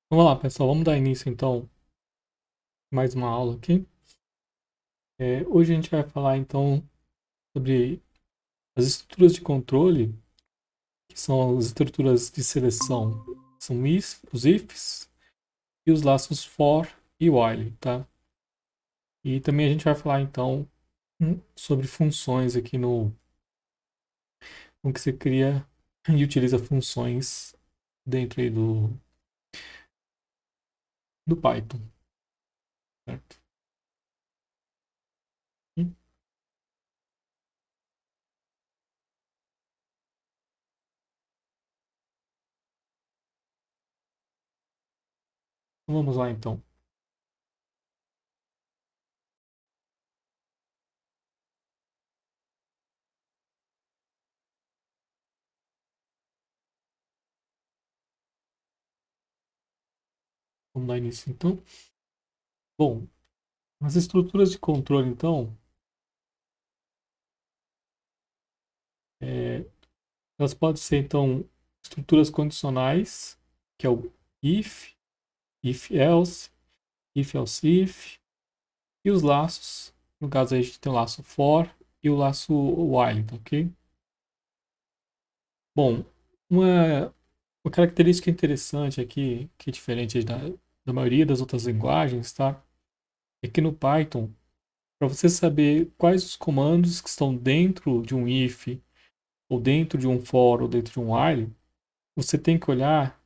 Vamos lá, pessoal. Vamos dar início, então, a mais uma aula aqui. Hoje a gente vai falar, então, sobre as estruturas de controle, que são as estruturas de seleção. São os ifs e os laços for e while, tá? E também a gente vai falar, então, sobre funções aqui no que você cria e utiliza funções dentro aí do Python, certo? Então, vamos lá, então. Vamos dar início, então. Bom, as estruturas de controle, então, é, elas podem ser, então, estruturas condicionais, que é o if, if-else, if-else-if, e os laços. No caso, a gente tem o laço for e o laço while, tá ok? Bom, uma característica interessante aqui, que é diferente da maioria das outras linguagens, tá? É que no Python, para você saber quais os comandos que estão dentro de um if, ou dentro de um for, ou dentro de um while, você tem que olhar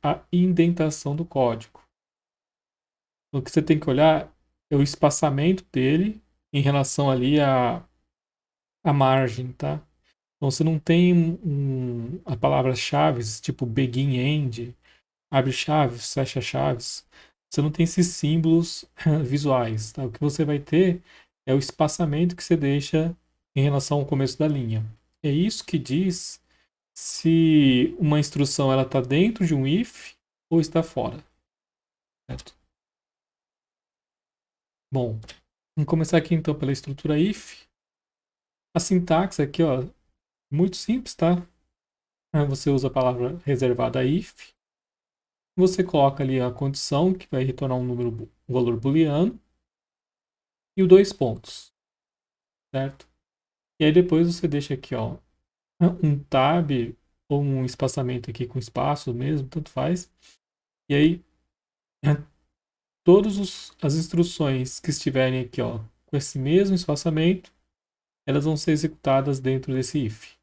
a indentação do código. O que você tem que olhar é o espaçamento dele em relação ali à margem, tá? Então você não tem a palavra-chave, tipo begin end, abre chaves, fecha chaves. Você não tem esses símbolos visuais, tá? O que você vai ter é o espaçamento que você deixa em relação ao começo da linha. É isso que diz se uma instrução ela está dentro de um if ou está fora, certo? Bom, vamos começar aqui então pela estrutura if. A sintaxe aqui, ó, muito simples, tá? Você usa a palavra reservada if, você coloca ali a condição que vai retornar um valor booleano e o dois pontos, certo? E aí depois você deixa aqui, ó, um tab ou um espaçamento aqui com espaço mesmo, tanto faz. E aí todas as instruções que estiverem aqui, ó, com esse mesmo espaçamento, elas vão ser executadas dentro desse if,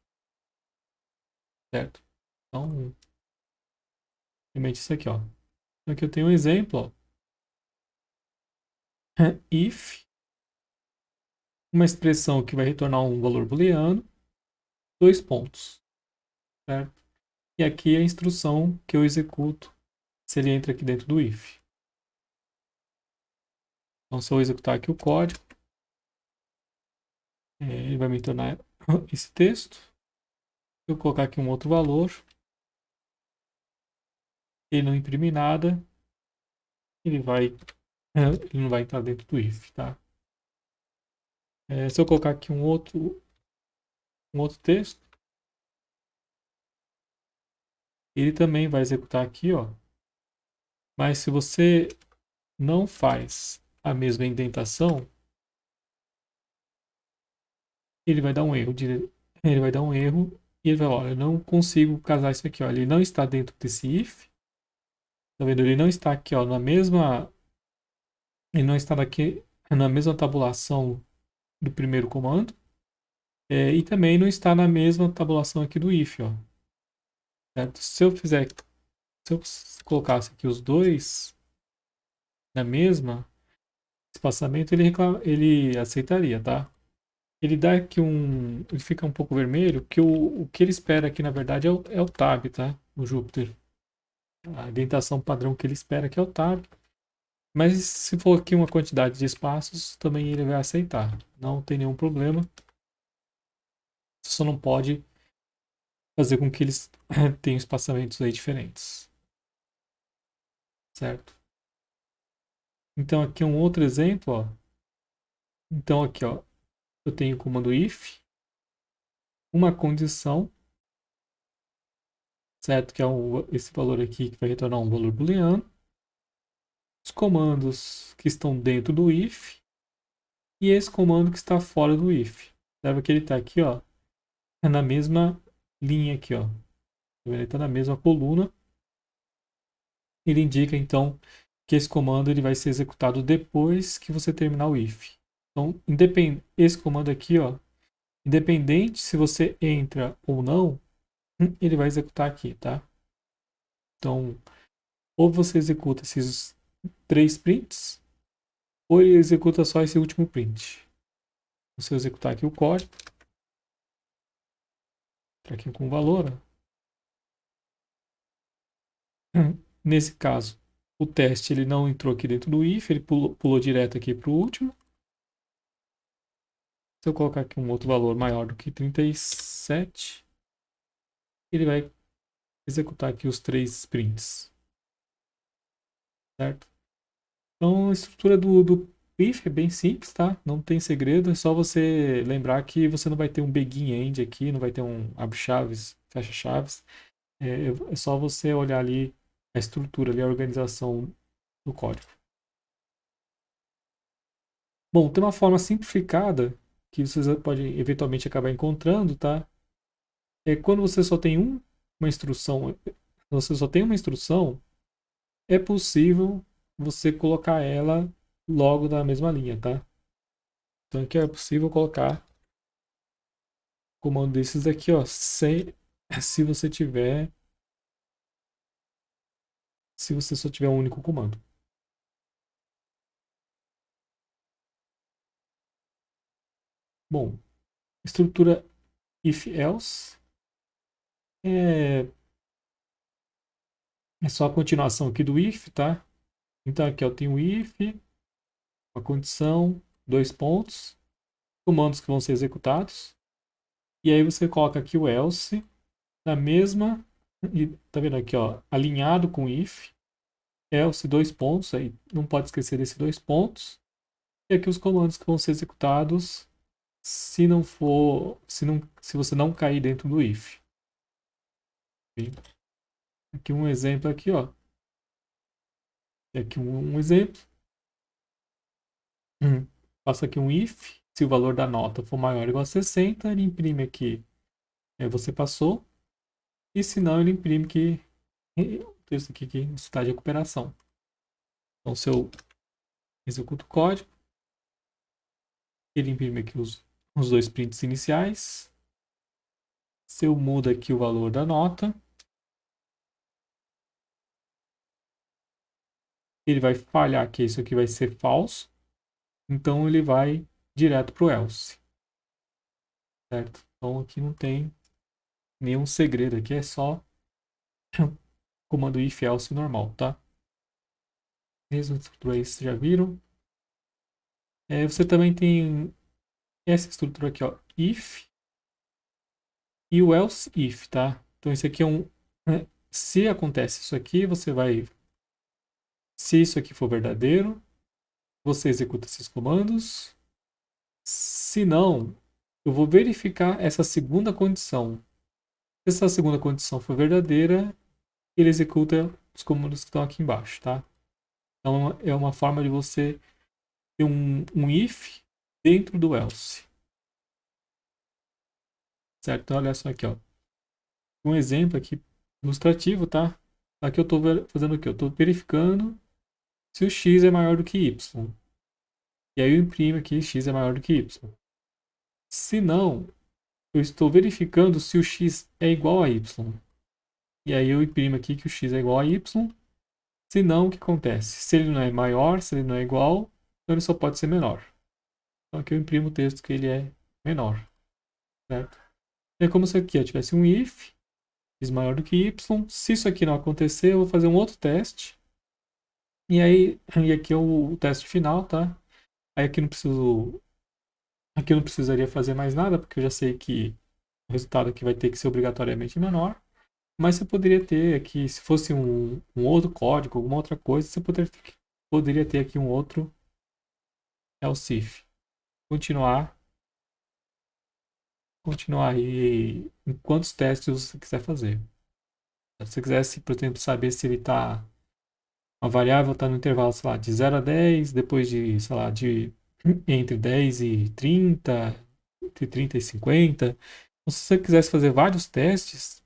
certo? Então, realmente isso aqui, ó. Aqui eu tenho um exemplo, ó. If, uma expressão que vai retornar um valor booleano, dois pontos, certo? E aqui é a instrução que eu executo se ele entra aqui dentro do if. Então, se eu executar aqui o código, ele vai me tornar esse texto. Se eu colocar aqui um outro valor, ele não imprime nada, ele não vai entrar dentro do if, tá? Se eu colocar aqui um outro texto, ele também vai executar aqui, ó. Mas se você não faz a mesma indentação, ele vai dar um erro. Ele vai dar um erro e ele vai falar, olha, eu não consigo casar isso aqui, ó. Ele não está dentro desse if. Tá vendo? Ele não está aqui, ó, ele não está aqui na mesma tabulação do primeiro comando. E também não está na mesma tabulação aqui do if, ó. Certo? Se eu colocasse aqui os dois na mesma espaçamento, ele aceitaria, tá? Ele dá aqui ele fica um pouco vermelho, que o que ele espera aqui, na verdade, é o tab, tá? O Jupyter. A indentação padrão que ele espera aqui é o tab. Mas se for aqui uma quantidade de espaços, também ele vai aceitar. Não tem nenhum problema. Você só não pode fazer com que eles tenham espaçamentos aí diferentes. Certo? Então aqui um outro exemplo, ó. Então aqui, ó, eu tenho o comando if, uma condição. certo? Que é esse valor aqui que vai retornar um valor booleano. Os comandos que estão dentro do if e esse comando que está fora do if. Observa que ele está aqui, ó, é na mesma linha aqui, ó. Ele está na mesma coluna. Ele indica então que esse comando ele vai ser executado depois que você terminar o if. Então, esse comando aqui, ó, independente se você entra ou não, ele vai executar aqui, tá? Então, ou você executa esses 3 prints, ou ele executa só esse último print. Se eu executar aqui o código, para aqui com valor, ó. Nesse caso, o teste ele não entrou aqui dentro do if, ele pulou direto aqui para o último. Se eu colocar aqui um outro valor maior do que 37, ele vai executar aqui os 3 prints. Certo? Então, a estrutura do if é bem simples, tá? Não tem segredo, é só você lembrar que você não vai ter um begin end aqui, não vai ter um abre chaves, fecha chaves. É só você olhar ali a estrutura, ali, a organização do código. Bom, tem uma forma simplificada que vocês podem eventualmente acabar encontrando, tá? É quando você só tem uma instrução, você só tem uma instrução, é possível você colocar ela logo na mesma linha, tá? Então aqui é possível colocar comando desses daqui, ó, se você tiver, se você só tiver um único comando. Bom, estrutura if else é, é só a continuação aqui do if, tá? Então aqui eu tenho o if, uma condição, 2 pontos, comandos que vão ser executados. E aí você coloca aqui o else na mesma, e tá vendo aqui, ó, alinhado com if, else 2 pontos, aí não pode esquecer desses 2 pontos. E aqui os comandos que vão ser executados se não for, se você não cair dentro do if. Aqui um exemplo aqui, ó. Aqui um exemplo. Faço aqui um if, se o valor da nota for maior ou igual a 60, ele imprime aqui, você passou. E se não, ele imprime que o texto aqui que está de recuperação. Então, se eu executo o código, ele imprime aqui os 2 prints iniciais. Se eu mudo aqui o valor da nota, ele vai falhar que isso aqui vai ser falso. Então, ele vai direto para o else. Certo? Então, aqui não tem nenhum segredo. Aqui é só comando if else normal, tá? Mesma estrutura aí, vocês já viram. Você também tem essa estrutura aqui, ó, if e o else if, tá? Então esse aqui é se acontece isso aqui, você vai, se isso aqui for verdadeiro, você executa esses comandos. Se não, eu vou verificar essa segunda condição. Se essa segunda condição for verdadeira, ele executa os comandos que estão aqui embaixo, tá? Então é uma forma de você ter um if dentro do else. Certo? Então olha só aqui, ó. Um exemplo aqui ilustrativo, tá? Aqui eu estou fazendo o quê? Eu estou verificando se o x é maior do que y. E aí eu imprimo aqui x é maior do que y. Se não, eu estou verificando se o x é igual a y. E aí eu imprimo aqui que o x é igual a y. Se não, o que acontece? Se ele não é maior, se ele não é igual, então ele só pode ser menor. Então aqui eu imprimo o texto que ele é menor. Certo? É como se aqui eu tivesse um if, x maior do que y. Se isso aqui não acontecer, eu vou fazer um outro teste. E aí, e aqui é o teste final, tá? Aí aqui eu não precisaria fazer mais nada, porque eu já sei que o resultado aqui vai ter que ser obrigatoriamente menor. Mas você poderia ter aqui, se fosse um outro código, alguma outra coisa, você poderia ter aqui um outro else if. Continuar aí em quantos testes você quiser fazer. Se você quisesse, por exemplo, saber se ele está, uma variável está no intervalo, sei lá, de 0 a 10, depois de, sei lá, de entre 10 e 30, entre 30 e 50. Então, se você quisesse fazer vários testes,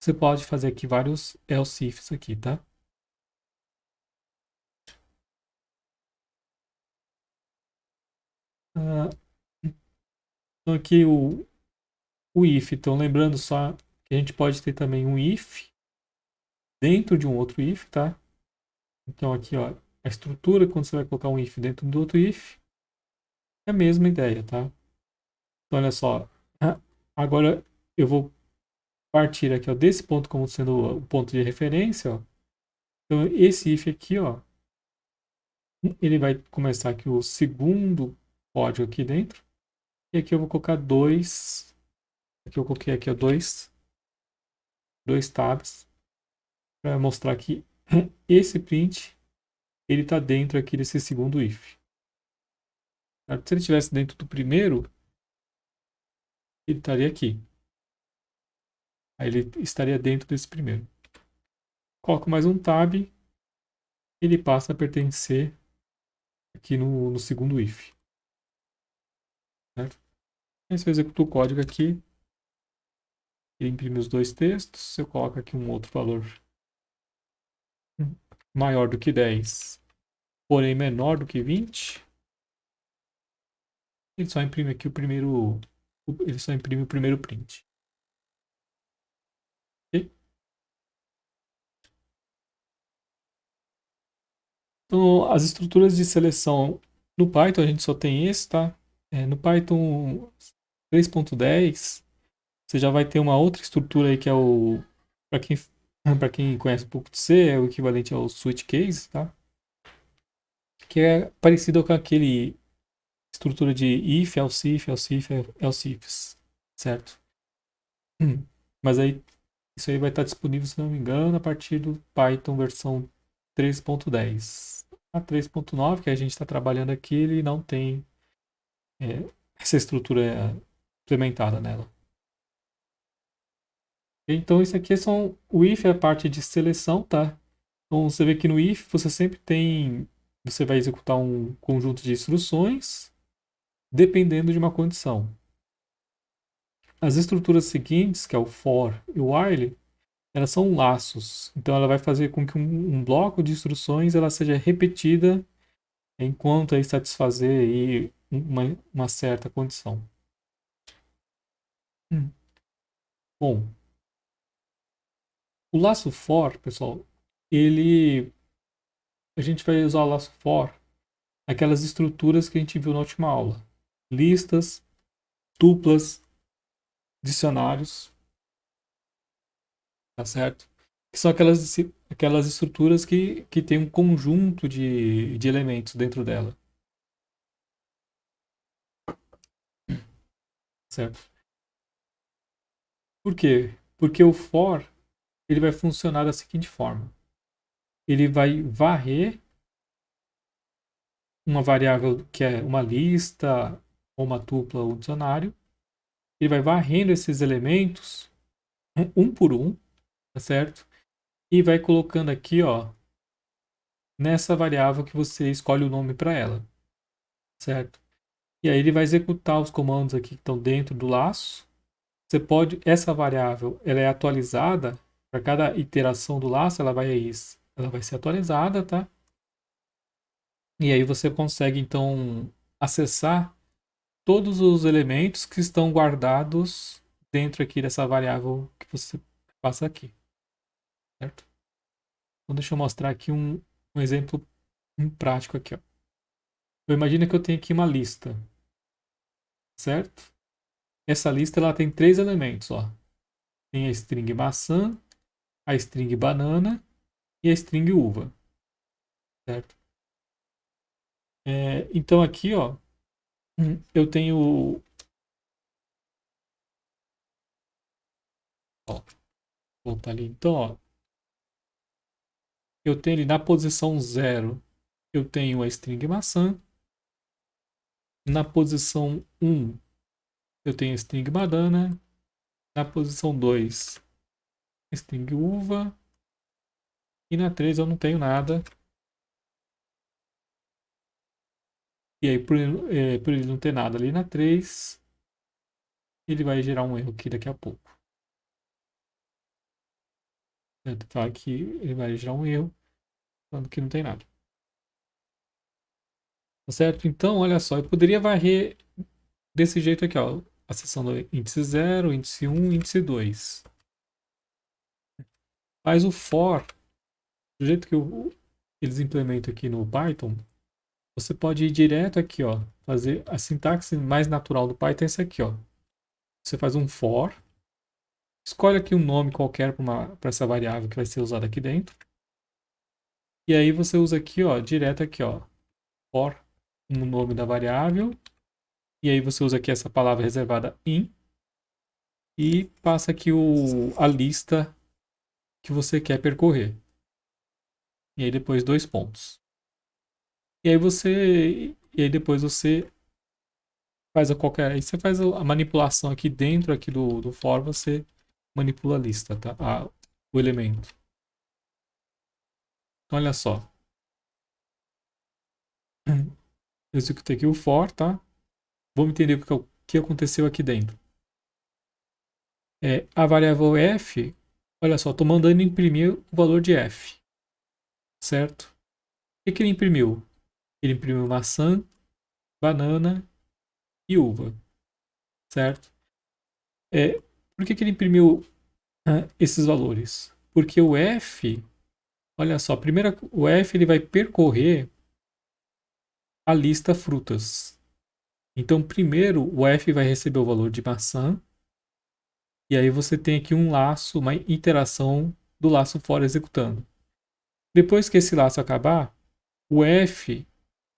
você pode fazer aqui vários else ifs aqui, tá? Ah, então aqui o if. Então lembrando só que a gente pode ter também um if dentro de um outro if, tá? Então aqui, ó, a estrutura, quando você vai colocar um if dentro do outro if, é a mesma ideia, tá? Então olha só, agora eu vou partir aqui, ó, desse ponto como sendo o ponto de referência, ó. Então esse if aqui, ó, ele vai começar aqui o segundo código aqui dentro, e aqui eu vou colocar dois, aqui eu coloquei aqui, ó, dois tabs, para mostrar que esse print ele está dentro aqui desse segundo if. Se ele estivesse dentro do primeiro, ele estaria aqui. Aí ele estaria dentro desse primeiro. Coloco mais um tab, ele passa a pertencer aqui no segundo if. Certo? Aí se eu executo o código aqui, ele imprime os dois textos, se eu coloco aqui um outro valor maior do que 10, porém menor do que 20, ele só imprime aqui ele só imprime o primeiro print. Ok? Então, as estruturas de seleção no Python, a gente só tem esse, tá? No Python 3.10, você já vai ter uma outra estrutura aí que é o... Para quem conhece um pouco de C, é o equivalente ao switch case, tá? Que é parecido com aquele estrutura de if, else if, else if, else ifs, certo? Mas aí, isso aí vai estar disponível, se não me engano, a partir do Python versão 3.10. A 3.9, que a gente está trabalhando aqui, ele não tem essa estrutura implementada nela. Então, isso aqui o if é a parte de seleção, tá? Então, você vê que no if você sempre tem, você vai executar um conjunto de instruções dependendo de uma condição. As estruturas seguintes, que é o for e o while, elas são laços. Então, ela vai fazer com que um bloco de instruções ela seja repetida enquanto aí satisfazer aí uma certa condição. Bom, o laço for, pessoal, a gente vai usar o laço for, aquelas estruturas que a gente viu na última aula. Listas, tuplas, dicionários, tá certo? Que são aquelas estruturas que tem um conjunto de elementos dentro dela, certo? Por quê? Porque o for ele vai funcionar da seguinte forma. Ele vai varrer uma variável que é uma lista, ou uma tupla ou um dicionário. Ele vai varrendo esses elementos um por um, tá certo? E vai colocando aqui, ó, nessa variável que você escolhe o nome para ela, certo? E aí ele vai executar os comandos aqui que estão dentro do laço. Essa variável, ela é atualizada para cada iteração do laço, ela vai ser atualizada, tá? E aí você consegue então acessar todos os elementos que estão guardados dentro aqui dessa variável que você passa aqui, certo? Então deixa eu mostrar aqui um exemplo prático aqui, ó. Eu imagino que eu tenho aqui uma lista, certo? Essa lista ela tem três elementos, ó. Tem a string maçã, a string banana e a string uva, certo? Então aqui, ó, eu tenho, ó, vou voltar ali. Então, ó, eu tenho ali na posição 0, eu tenho a string maçã. Na posição 1, eu tenho a string banana. Na posição 2, string uva. E na 3 eu não tenho nada. E aí, por ele não ter nada ali na 3, ele vai gerar um erro aqui daqui a pouco. Tá aqui, ele vai gerar um erro, falando que não tem nada. Tá certo? Então, olha só, eu poderia varrer desse jeito aqui, ó. A seção do índice 0, índice 1, índice 2. Mas o for, do jeito que eles implementam aqui no Python, você pode ir direto aqui, ó. Fazer a sintaxe mais natural do Python é essa aqui, ó. Você faz um for, escolhe aqui um nome qualquer para essa variável que vai ser usada aqui dentro. E aí você usa aqui, ó, direto aqui, ó, for, o nome da variável. E aí você usa aqui essa palavra reservada in e passa aqui a lista que você quer percorrer. E aí depois 2 pontos. E aí depois você faz aí você faz a manipulação aqui dentro aqui do for, você manipula a lista, tá? O elemento. Então olha só. Eu executei aqui o for, tá? Vamos entender o que aconteceu aqui dentro. A variável f, olha só, estou mandando imprimir o valor de f, certo? O que ele imprimiu? Ele imprimiu maçã, banana e uva, certo? Por que ele imprimiu esses valores? Porque o f, olha só, primeiro o f ele vai percorrer a lista frutas. Então, primeiro o f vai receber o valor de maçã, e aí você tem aqui um laço, uma interação do laço for executando. Depois que esse laço acabar, o f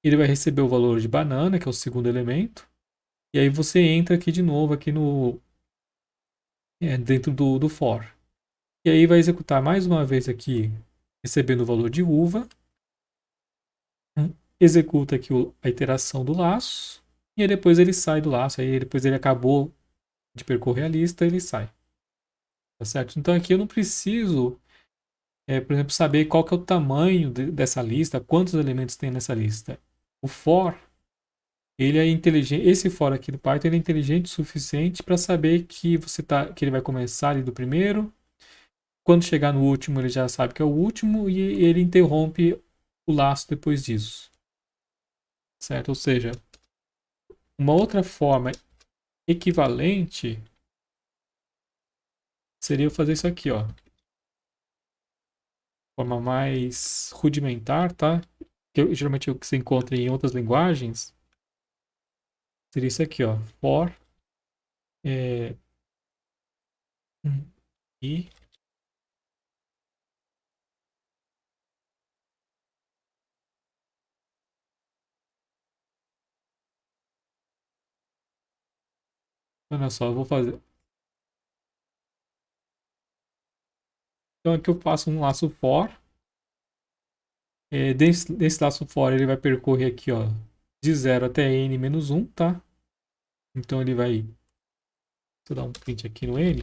ele vai receber o valor de banana, que é o segundo elemento, e aí você entra aqui de novo aqui dentro do for. E aí vai executar mais uma vez aqui, recebendo o valor de uva, executa aqui a iteração do laço, e aí depois ele sai do laço, aí depois ele acabou de percorrer a lista, ele sai. Tá certo? Então aqui eu não preciso, por exemplo, saber qual que é o tamanho dessa lista, quantos elementos tem nessa lista. O for, ele é inteligente, esse for aqui do Python ele é inteligente o suficiente para saber que que ele vai começar ali do primeiro. Quando chegar no último, ele já sabe que é o último e ele interrompe o laço depois disso. Certo? Ou seja, uma outra forma equivalente seria eu fazer isso aqui, ó. Forma mais rudimentar, tá? Geralmente o que se encontra em outras linguagens seria isso aqui, ó. For e olha só, eu vou fazer. Então aqui eu faço um laço for. Desse laço for ele vai percorrer aqui, ó, de 0 até n-1, tá? Então ele vai. Deixa eu dar um print aqui no n.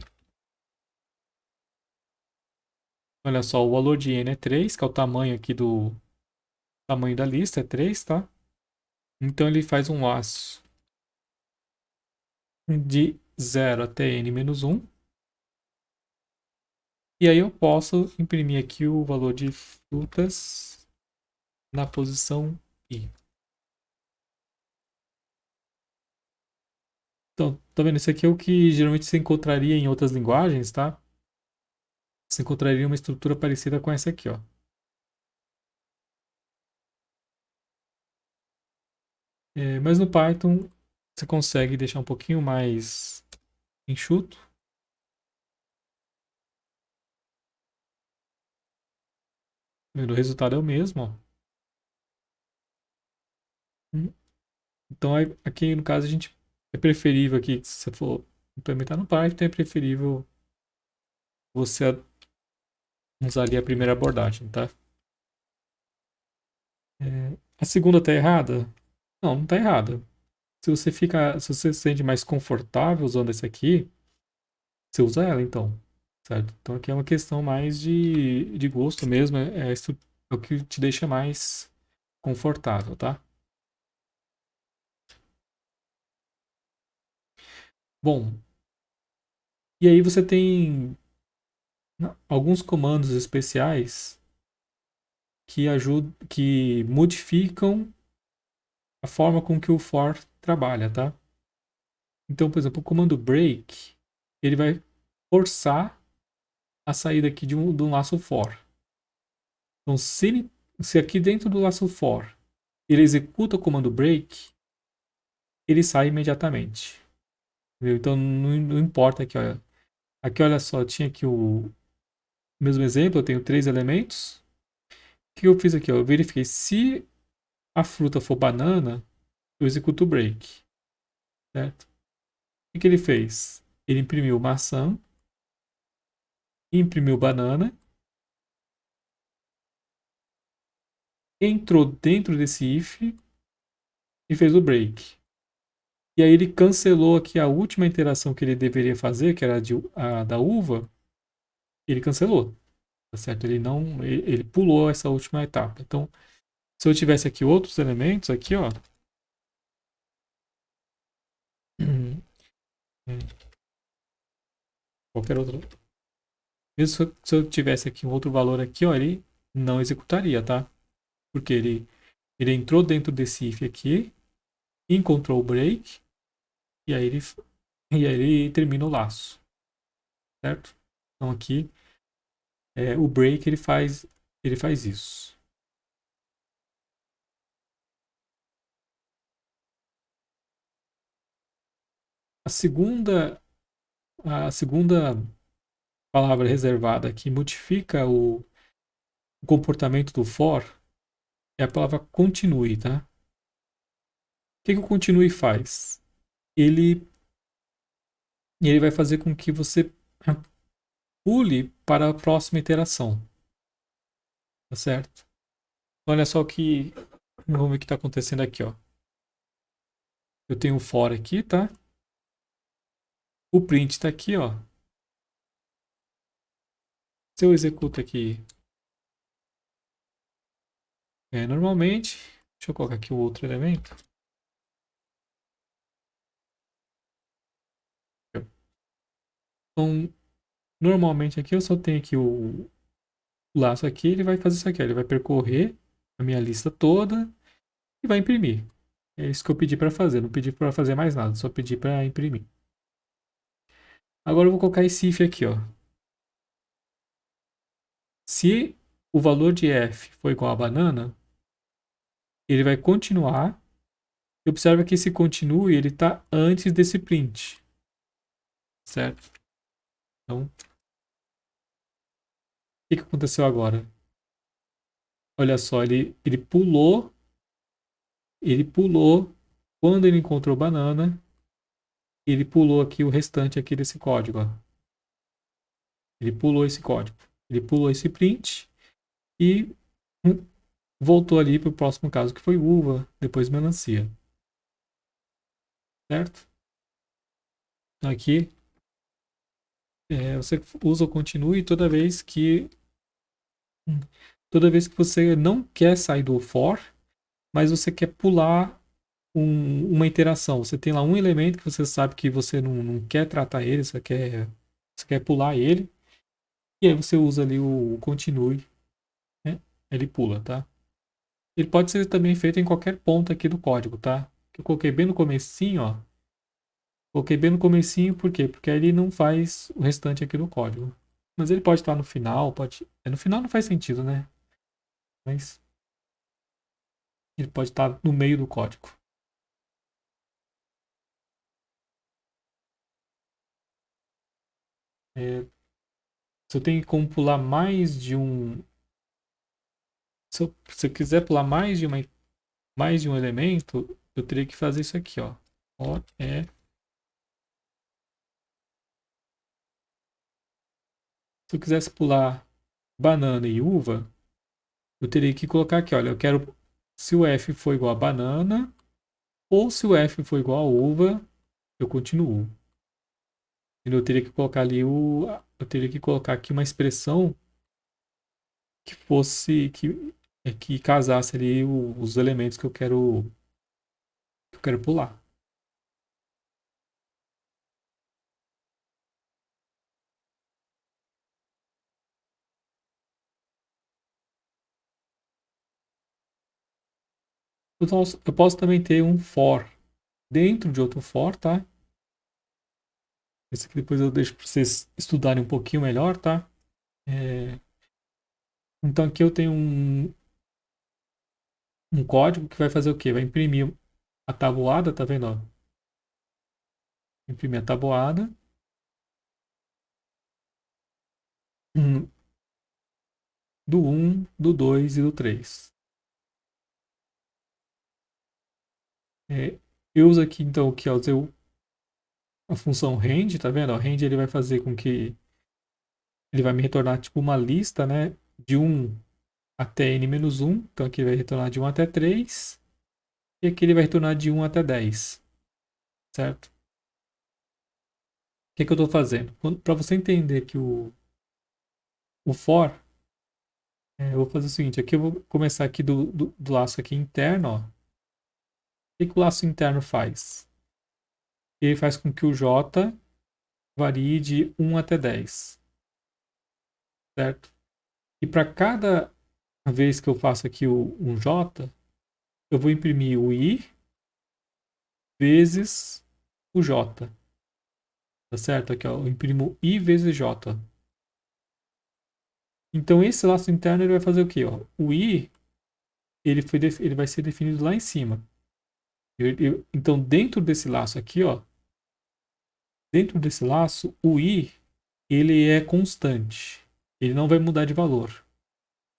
Olha só, o valor de n é 3, que é o tamanho aqui do tamanho da lista, é 3, tá? Então ele faz um laço de 0 até n-1. E aí eu posso imprimir aqui o valor de frutas na posição i. Então, tá vendo? Isso aqui é o que geralmente se encontraria em outras linguagens, tá? Você encontraria uma estrutura parecida com essa aqui, ó. Mas no Python você consegue deixar um pouquinho mais enxuto. O resultado é o mesmo, ó. Então aqui no caso a gente é preferível aqui, se você for implementar no Python, é preferível você usar ali a primeira abordagem, tá? A segunda tá errada? Não, não tá errada. Se você se sente mais confortável usando esse aqui, você usa ela então. certo? Então aqui é uma questão mais de gosto mesmo, isso é o que te deixa mais confortável, tá? Bom, e aí você tem alguns comandos especiais que ajudam, que modificam a forma com que o for trabalha, tá? Então, por exemplo, o comando break, ele vai forçar a saída aqui de um laço for. Então, se aqui dentro do laço for ele executa o comando break, ele sai imediatamente. Entendeu? Então, não importa aqui, olha. Aqui, olha só, tinha aqui o mesmo exemplo, eu tenho 3 elementos. O que eu fiz aqui? Eu verifiquei se a fruta for banana, eu executo o break, certo? O que ele fez? Ele imprimiu maçã, imprimiu banana, entrou dentro desse if e fez o break. E aí ele cancelou aqui a última interação que ele deveria fazer, que era a da uva, ele cancelou, tá certo? Ele não, ele pulou essa última etapa. Então, se eu tivesse aqui outros elementos aqui, ó, qualquer outro, mesmo se eu tivesse aqui um outro valor aqui, ó, ele não executaria, tá? Porque ele entrou dentro desse if aqui, encontrou o break e aí ele termina o laço, certo? Então aqui o break ele faz isso. A segunda a segunda palavra reservada que modifica o comportamento do for é a palavra continue, tá? O que o continue faz? Ele ele vai fazer com que você pule para a próxima iteração, tá certo? Olha só o que vamos ver o que está acontecendo aqui, ó. Eu tenho o for aqui, tá? O print está aqui, ó. Se eu executo aqui normalmente, deixa eu colocar aqui o outro elemento. Então, normalmente aqui eu só tenho aqui o laço aqui, ele vai fazer isso aqui, ó. Ele vai percorrer a minha lista toda e vai imprimir. É isso que eu pedi para fazer, não pedi para fazer mais nada, só pedi para imprimir. Agora eu vou colocar esse if aqui, ó. Se o valor de f for igual a banana, ele vai continuar. E observa que esse continue, ele está antes desse print, certo? Então, o que aconteceu agora? Olha só, ele pulou, quando ele encontrou banana, ele pulou aqui o restante aqui desse código, ó. Ele pulou esse código, ele pulou esse print e voltou ali para o próximo caso que foi uva, depois melancia, certo? Então aqui você usa o continue toda vez que você não quer sair do for, mas você quer pular uma iteração. Você tem lá um elemento que você sabe que você não quer tratar ele, você quer pular ele, e aí você usa ali o continue, né? Ele pula, tá? Ele pode ser também feito em qualquer ponto aqui do código, tá? Que eu coloquei bem no comecinho, ó. Coloquei bem no comecinho, por quê? Porque aí ele não faz o restante aqui do código. Mas ele pode estar no final, pode. No final não faz sentido, né? Mas ele pode estar no meio do código. Se eu tenho como pular mais de um. Se eu quiser pular mais de um elemento, eu teria que fazer isso aqui, ó. Se eu quisesse pular banana e uva, eu teria que colocar aqui, olha, eu quero se o F for igual a banana ou se o F for igual a uva, eu continuo. Eu teria que colocar ali eu teria que colocar aqui uma expressão que fosse, que casasse ali os elementos que eu quero pular. Então, eu posso também ter um for dentro de outro for, tá? Esse aqui depois eu deixo para vocês estudarem um pouquinho melhor, tá? É, então aqui eu tenho um código que vai fazer o quê? Vai imprimir a tabuada, tá vendo? Ó? Imprimir a tabuada do 1, do 2 e do 3. É, eu uso aqui então o que é a função range, tá vendo? O range ele vai fazer com que ele vai me retornar tipo uma lista, né? De 1 até n-1. Então aqui ele vai retornar de 1 até 3. E aqui ele vai retornar de 1 até 10. Certo? O que eu estou fazendo? Para você entender que o for, eu vou fazer o seguinte. Aqui eu vou começar aqui do laço aqui interno. Ó. O que o laço interno faz? Ele faz com que o j varie de 1 até 10. Certo? E para cada vez que eu faço aqui um j, eu vou imprimir o i vezes o j. Tá certo? Aqui, ó, eu imprimo i vezes j. Então, esse laço interno ele vai fazer o quê? Ó? O i ele vai ser definido lá em cima. Então, dentro desse laço aqui, ó, dentro desse laço, o i ele é constante. Ele não vai mudar de valor.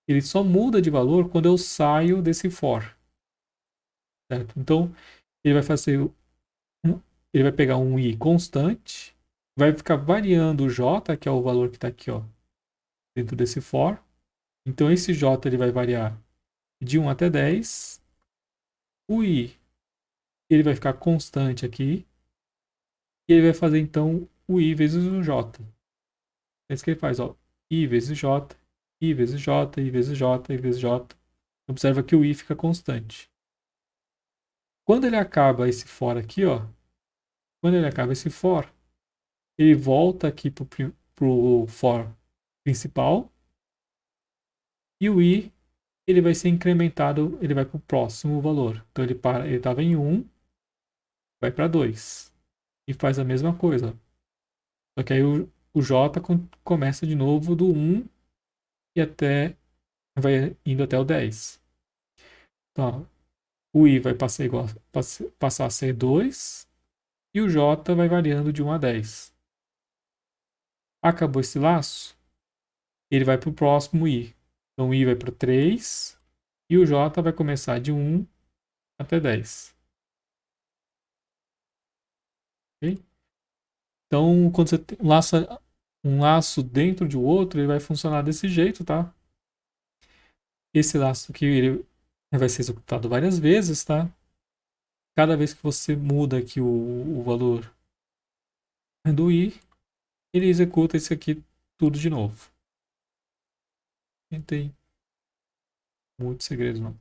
Ele só muda de valor quando eu saio desse for. Certo? Então, ele vai fazer ele vai pegar um i constante, vai ficar variando o j, que é o valor que está aqui, ó, dentro desse for. Então, esse j ele vai variar de 1 até 10. O i ele vai ficar constante aqui. E ele vai fazer, então, o i vezes o j. É isso que ele faz, ó. I vezes j, i vezes j, i vezes j, i vezes j. Observa que o i fica constante. Quando ele acaba esse for aqui, ó. Quando ele acaba esse for, ele volta aqui pro for principal. E o i ele vai ser incrementado, ele vai para o próximo valor. Então ele estava em 1, vai para 2. E faz a mesma coisa. Só que aí o j começa de novo do 1 e vai indo até o 10. Então, o i vai passar a ser 2 e o j vai variando de 1 a 10. Acabou esse laço, ele vai para o próximo i. Então o i vai para 3 e o j vai começar de 1 até 10. Okay? Então, quando você laça um laço dentro de outro, ele vai funcionar desse jeito, tá? Esse laço aqui ele vai ser executado várias vezes, tá? Cada vez que você muda aqui o valor do i, ele executa isso aqui tudo de novo. Não tem muito segredo, não.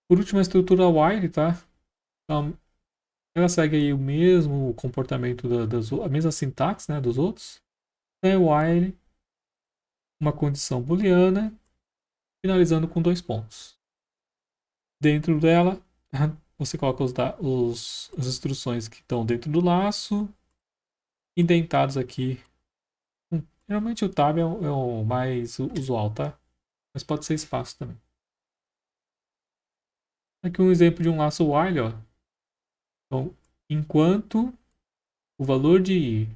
Por último, a estrutura while, tá? Então, ela segue aí o mesmo comportamento a mesma sintaxe, né, dos outros. É while, uma condição booleana, finalizando com 2 pontos. Dentro dela, você coloca as instruções que estão dentro do laço, indentados aqui. Geralmente o tab é o mais usual, tá? Mas pode ser espaço também. Aqui um exemplo de um laço while, ó. Então, enquanto o valor de i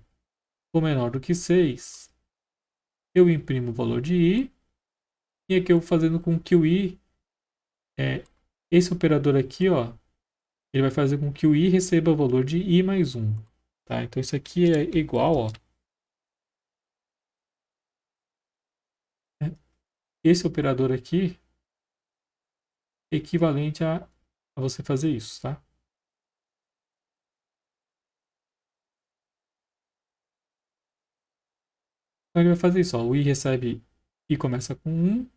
for menor do que 6, eu imprimo o valor de i. E aqui eu vou fazendo com que o i, esse operador aqui, ó, ele vai fazer com que o i receba o valor de i mais 1. Tá? Então isso aqui é igual, ó. Esse operador aqui é equivalente a você fazer isso, tá? Então ele vai fazer isso, ó. O i recebe i começa com 1,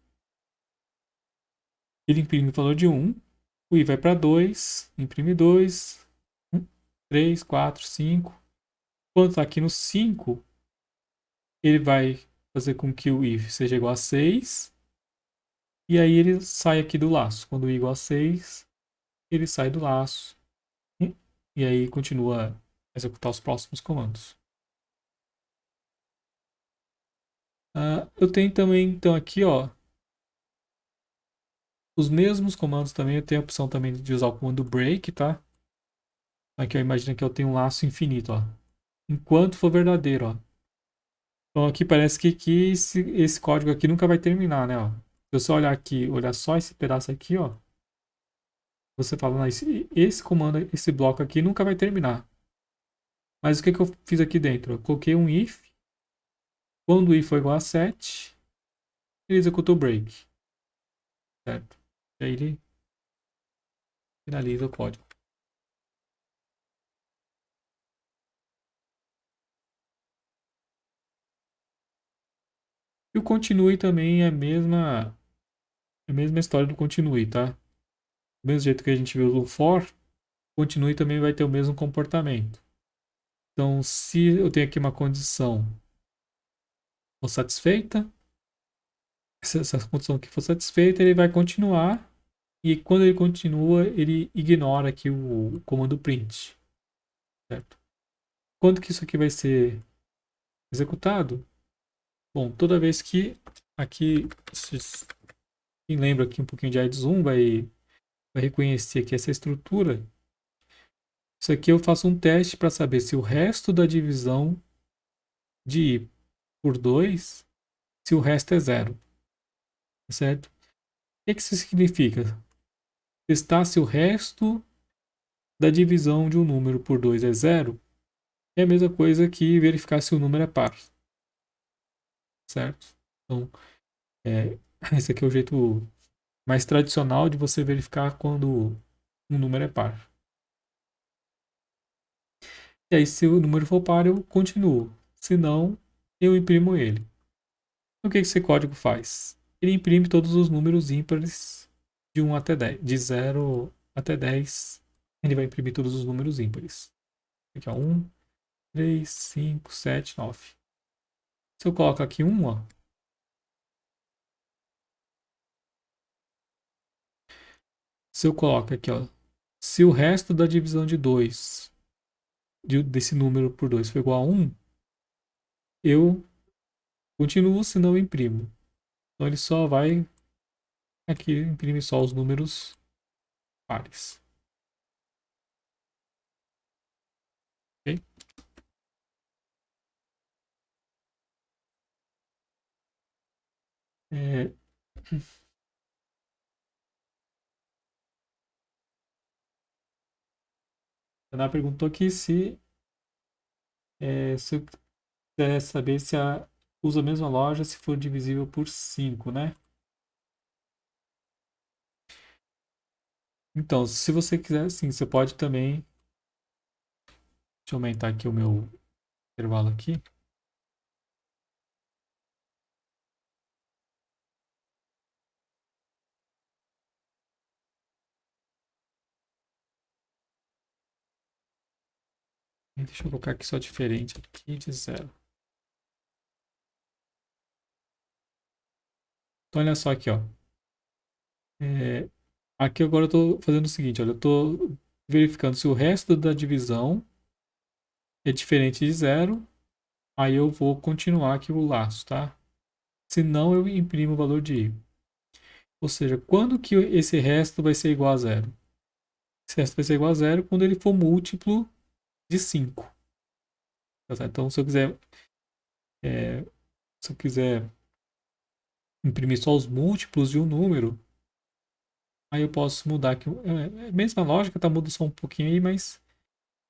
ele imprime o valor de 1, o i vai para 2, imprime 2, 3, 4, 5. Quando está aqui no 5, ele vai fazer com que o i seja igual a 6, e aí ele sai aqui do laço. Quando o i é igual a 6, ele sai do laço, e aí continua a executar os próximos comandos. Eu tenho também, então, aqui, ó, os mesmos comandos também. Eu tenho a opção também de usar o comando break, tá? Aqui eu imagino que eu tenho um laço infinito, ó. Enquanto for verdadeiro, ó. Então aqui parece que esse código aqui nunca vai terminar, né, ó. Se eu só olhar aqui, olhar só esse pedaço aqui, ó. Você fala, não, esse comando, esse bloco aqui nunca vai terminar. Mas o que eu fiz aqui dentro? Eu coloquei um if. Quando o if for igual a 7, ele executa o break. Certo? E aí ele finaliza o código. E o continue também é a mesma história do continue, tá? Do mesmo jeito que a gente viu no for, continue também vai ter o mesmo comportamento. Então, se eu tenho aqui uma condição for satisfeita, se essa condição aqui for satisfeita, ele vai continuar. E quando ele continua, ele ignora aqui o comando print. Certo? Quando que isso aqui vai ser executado? Bom, toda vez que aqui, quem lembra aqui um pouquinho de AIDZoom vai reconhecer aqui essa estrutura. Isso aqui eu faço um teste para saber se o resto da divisão de i por 2, se o resto é zero. Certo? O que isso significa? Testar se o resto da divisão de um número por 2 é zero é a mesma coisa que verificar se o número é par. Certo? Então, esse aqui é o jeito mais tradicional de você verificar quando um número é par. E aí, se o número for par, eu continuo. Se não, eu imprimo ele. Então, o que esse código faz? Ele imprime todos os números ímpares de 1 até 10. De 0 até 10, ele vai imprimir todos os números ímpares. Aqui, ó, 1, 3, 5, 7, 9. Se eu coloco aqui 1, ó, se eu coloco aqui, ó, se o resto da divisão de 2, desse número por 2 for igual a 1, eu continuo, se não eu imprimo. Então ele só vai aqui, imprime só os números pares. Ok? É, a Ana perguntou aqui se eu quiser saber se usa a mesma loja se for divisível por 5, né? Então, se você quiser, sim, você pode também. Deixa eu aumentar aqui o meu intervalo aqui. Deixa eu colocar aqui só diferente aqui de 0. Então, olha só aqui, ó. É, aqui agora eu estou fazendo o seguinte, olha, eu estou verificando se o resto da divisão é diferente de 0. Aí eu vou continuar aqui o laço, tá? Se não, eu imprimo o valor de i. Ou seja, quando que esse resto vai ser igual a 0? Esse resto vai ser igual a 0 quando ele for múltiplo de 5. Tá? Então, é, se eu quiser imprimir só os múltiplos de um número, aí eu posso mudar aqui. É a mesma lógica, tá? Muda só um pouquinho aí, mas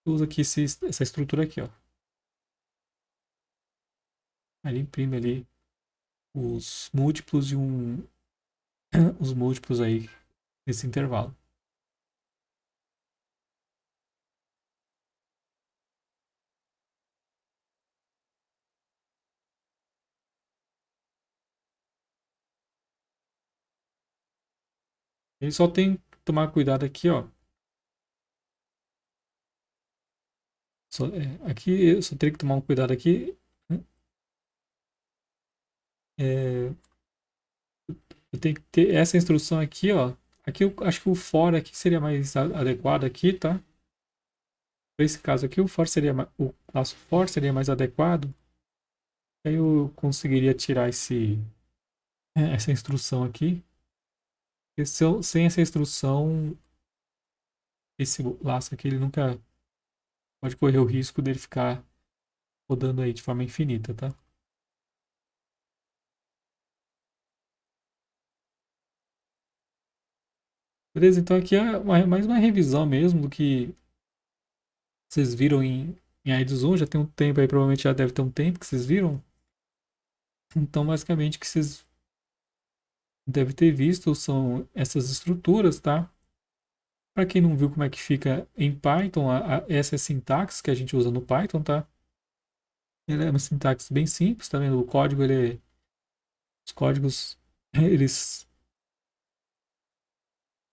eu uso aqui essa estrutura aqui, ó. Aí ele imprime ali os múltiplos de os múltiplos aí nesse intervalo. Ele só tem que tomar cuidado aqui, ó. Aqui eu só teria que tomar um cuidado aqui. É, eu tenho que ter essa instrução aqui, ó. Aqui eu acho que o for aqui seria mais adequado aqui, tá? Para esse caso aqui, o laço for seria mais adequado. Aí eu conseguiria tirar essa instrução aqui. Porque sem essa instrução, esse laço aqui ele nunca pode correr o risco dele ficar rodando aí de forma infinita, tá? Beleza, então aqui é mais uma revisão mesmo do que vocês viram em AIDS 1. Já tem um tempo aí, provavelmente já deve ter um tempo que vocês viram. Então, basicamente, o que vocês devem ter visto são essas estruturas, tá? Para quem não viu como é que fica em Python, essa é a sintaxe que a gente usa no Python, tá? Ela é uma sintaxe bem simples, tá vendo? O código, os códigos, eles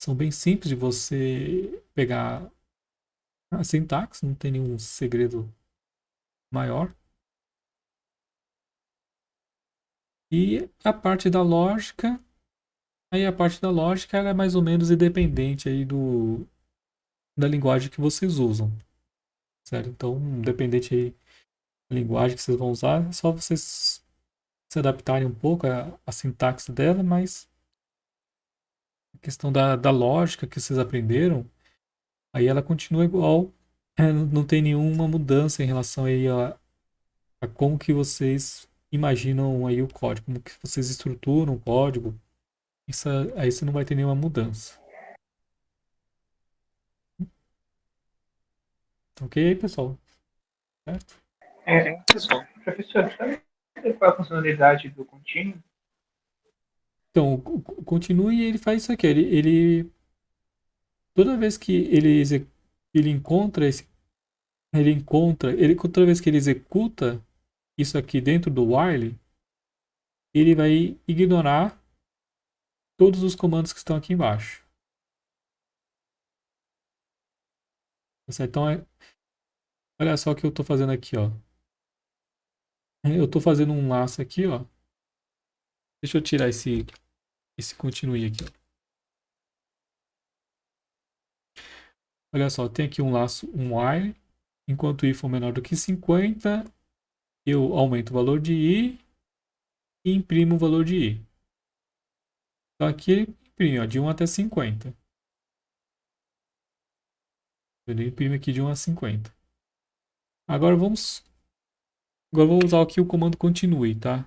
são bem simples de você pegar a sintaxe, não tem nenhum segredo maior. E a parte da lógica, aí a parte da lógica ela é mais ou menos independente aí da linguagem que vocês usam, certo? Então, independente aí da linguagem que vocês vão usar, é só vocês se adaptarem um pouco à sintaxe dela, mas a questão da lógica que vocês aprenderam, aí ela continua igual, não tem nenhuma mudança em relação aí a como que vocês imaginam aí o código, como que vocês estruturam o código, isso, aí você não vai ter nenhuma mudança. Ok aí, pessoal? Certo? Pessoal, professor, sabe qual é a funcionalidade do contínuo? Então, continue e ele faz isso aqui. Toda vez que ele encontra toda vez que ele executa isso aqui dentro do while, ele vai ignorar todos os comandos que estão aqui embaixo. Tá certo? Então, olha só o que eu estou fazendo aqui, ó. Eu estou fazendo um laço aqui, ó. Deixa eu tirar esse continue aqui, ó. Olha só, tem aqui um laço, um while. Enquanto i for menor do que 50, eu aumento o valor de i e imprimo o valor de i. Então aqui ele imprime ó, de 1 até 50. Ele imprime aqui de 1 a 50. Agora agora vou usar aqui o comando continue, tá?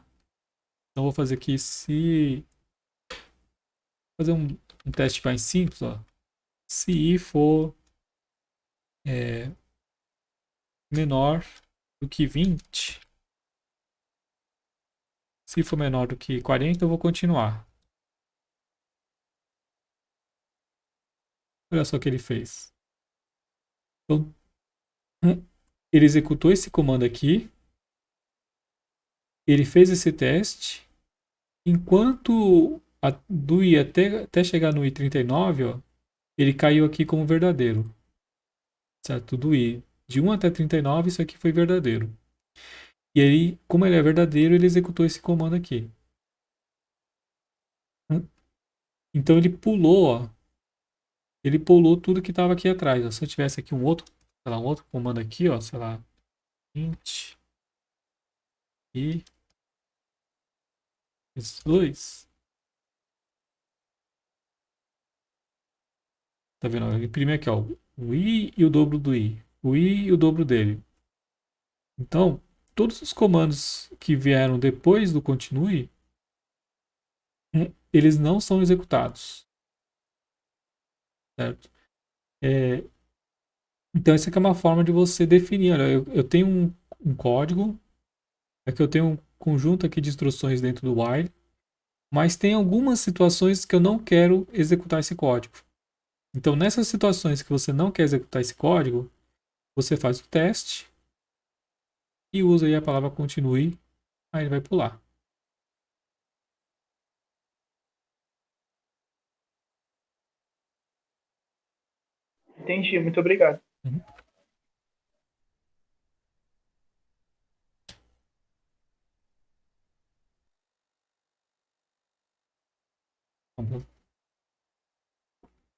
Então vou fazer aqui se fazer um teste mais simples, ó. Se i for é, menor do que 20, se for menor do que 40, eu vou continuar. Olha só o que ele fez. Então, ele executou esse comando aqui, ele fez esse teste, enquanto do i até chegar no i39, ó, ele caiu aqui como verdadeiro. Certo? Do i de 1 até 39, isso aqui foi verdadeiro. E aí, como ele é verdadeiro, ele executou esse comando aqui. Então ele pulou, ó, ele pulou tudo que estava aqui atrás. Ó. Se eu tivesse aqui um outro comando aqui, ó, sei lá, int e esses dois, tá vendo? Ele imprime aqui, ó, o i e o dobro do i, o i e o dobro dele. Então, todos os comandos que vieram depois do continue, eles não são executados, certo? É, então, essa aqui é uma forma de você definir. Olha, eu tenho um código, é que eu tenho um conjunto aqui de instruções dentro do while, mas tem algumas situações que eu não quero executar esse código. Então, nessas situações que você não quer executar esse código, você faz o teste e usa aí a palavra continue, aí ele vai pular. Entendi, muito obrigado. Uhum.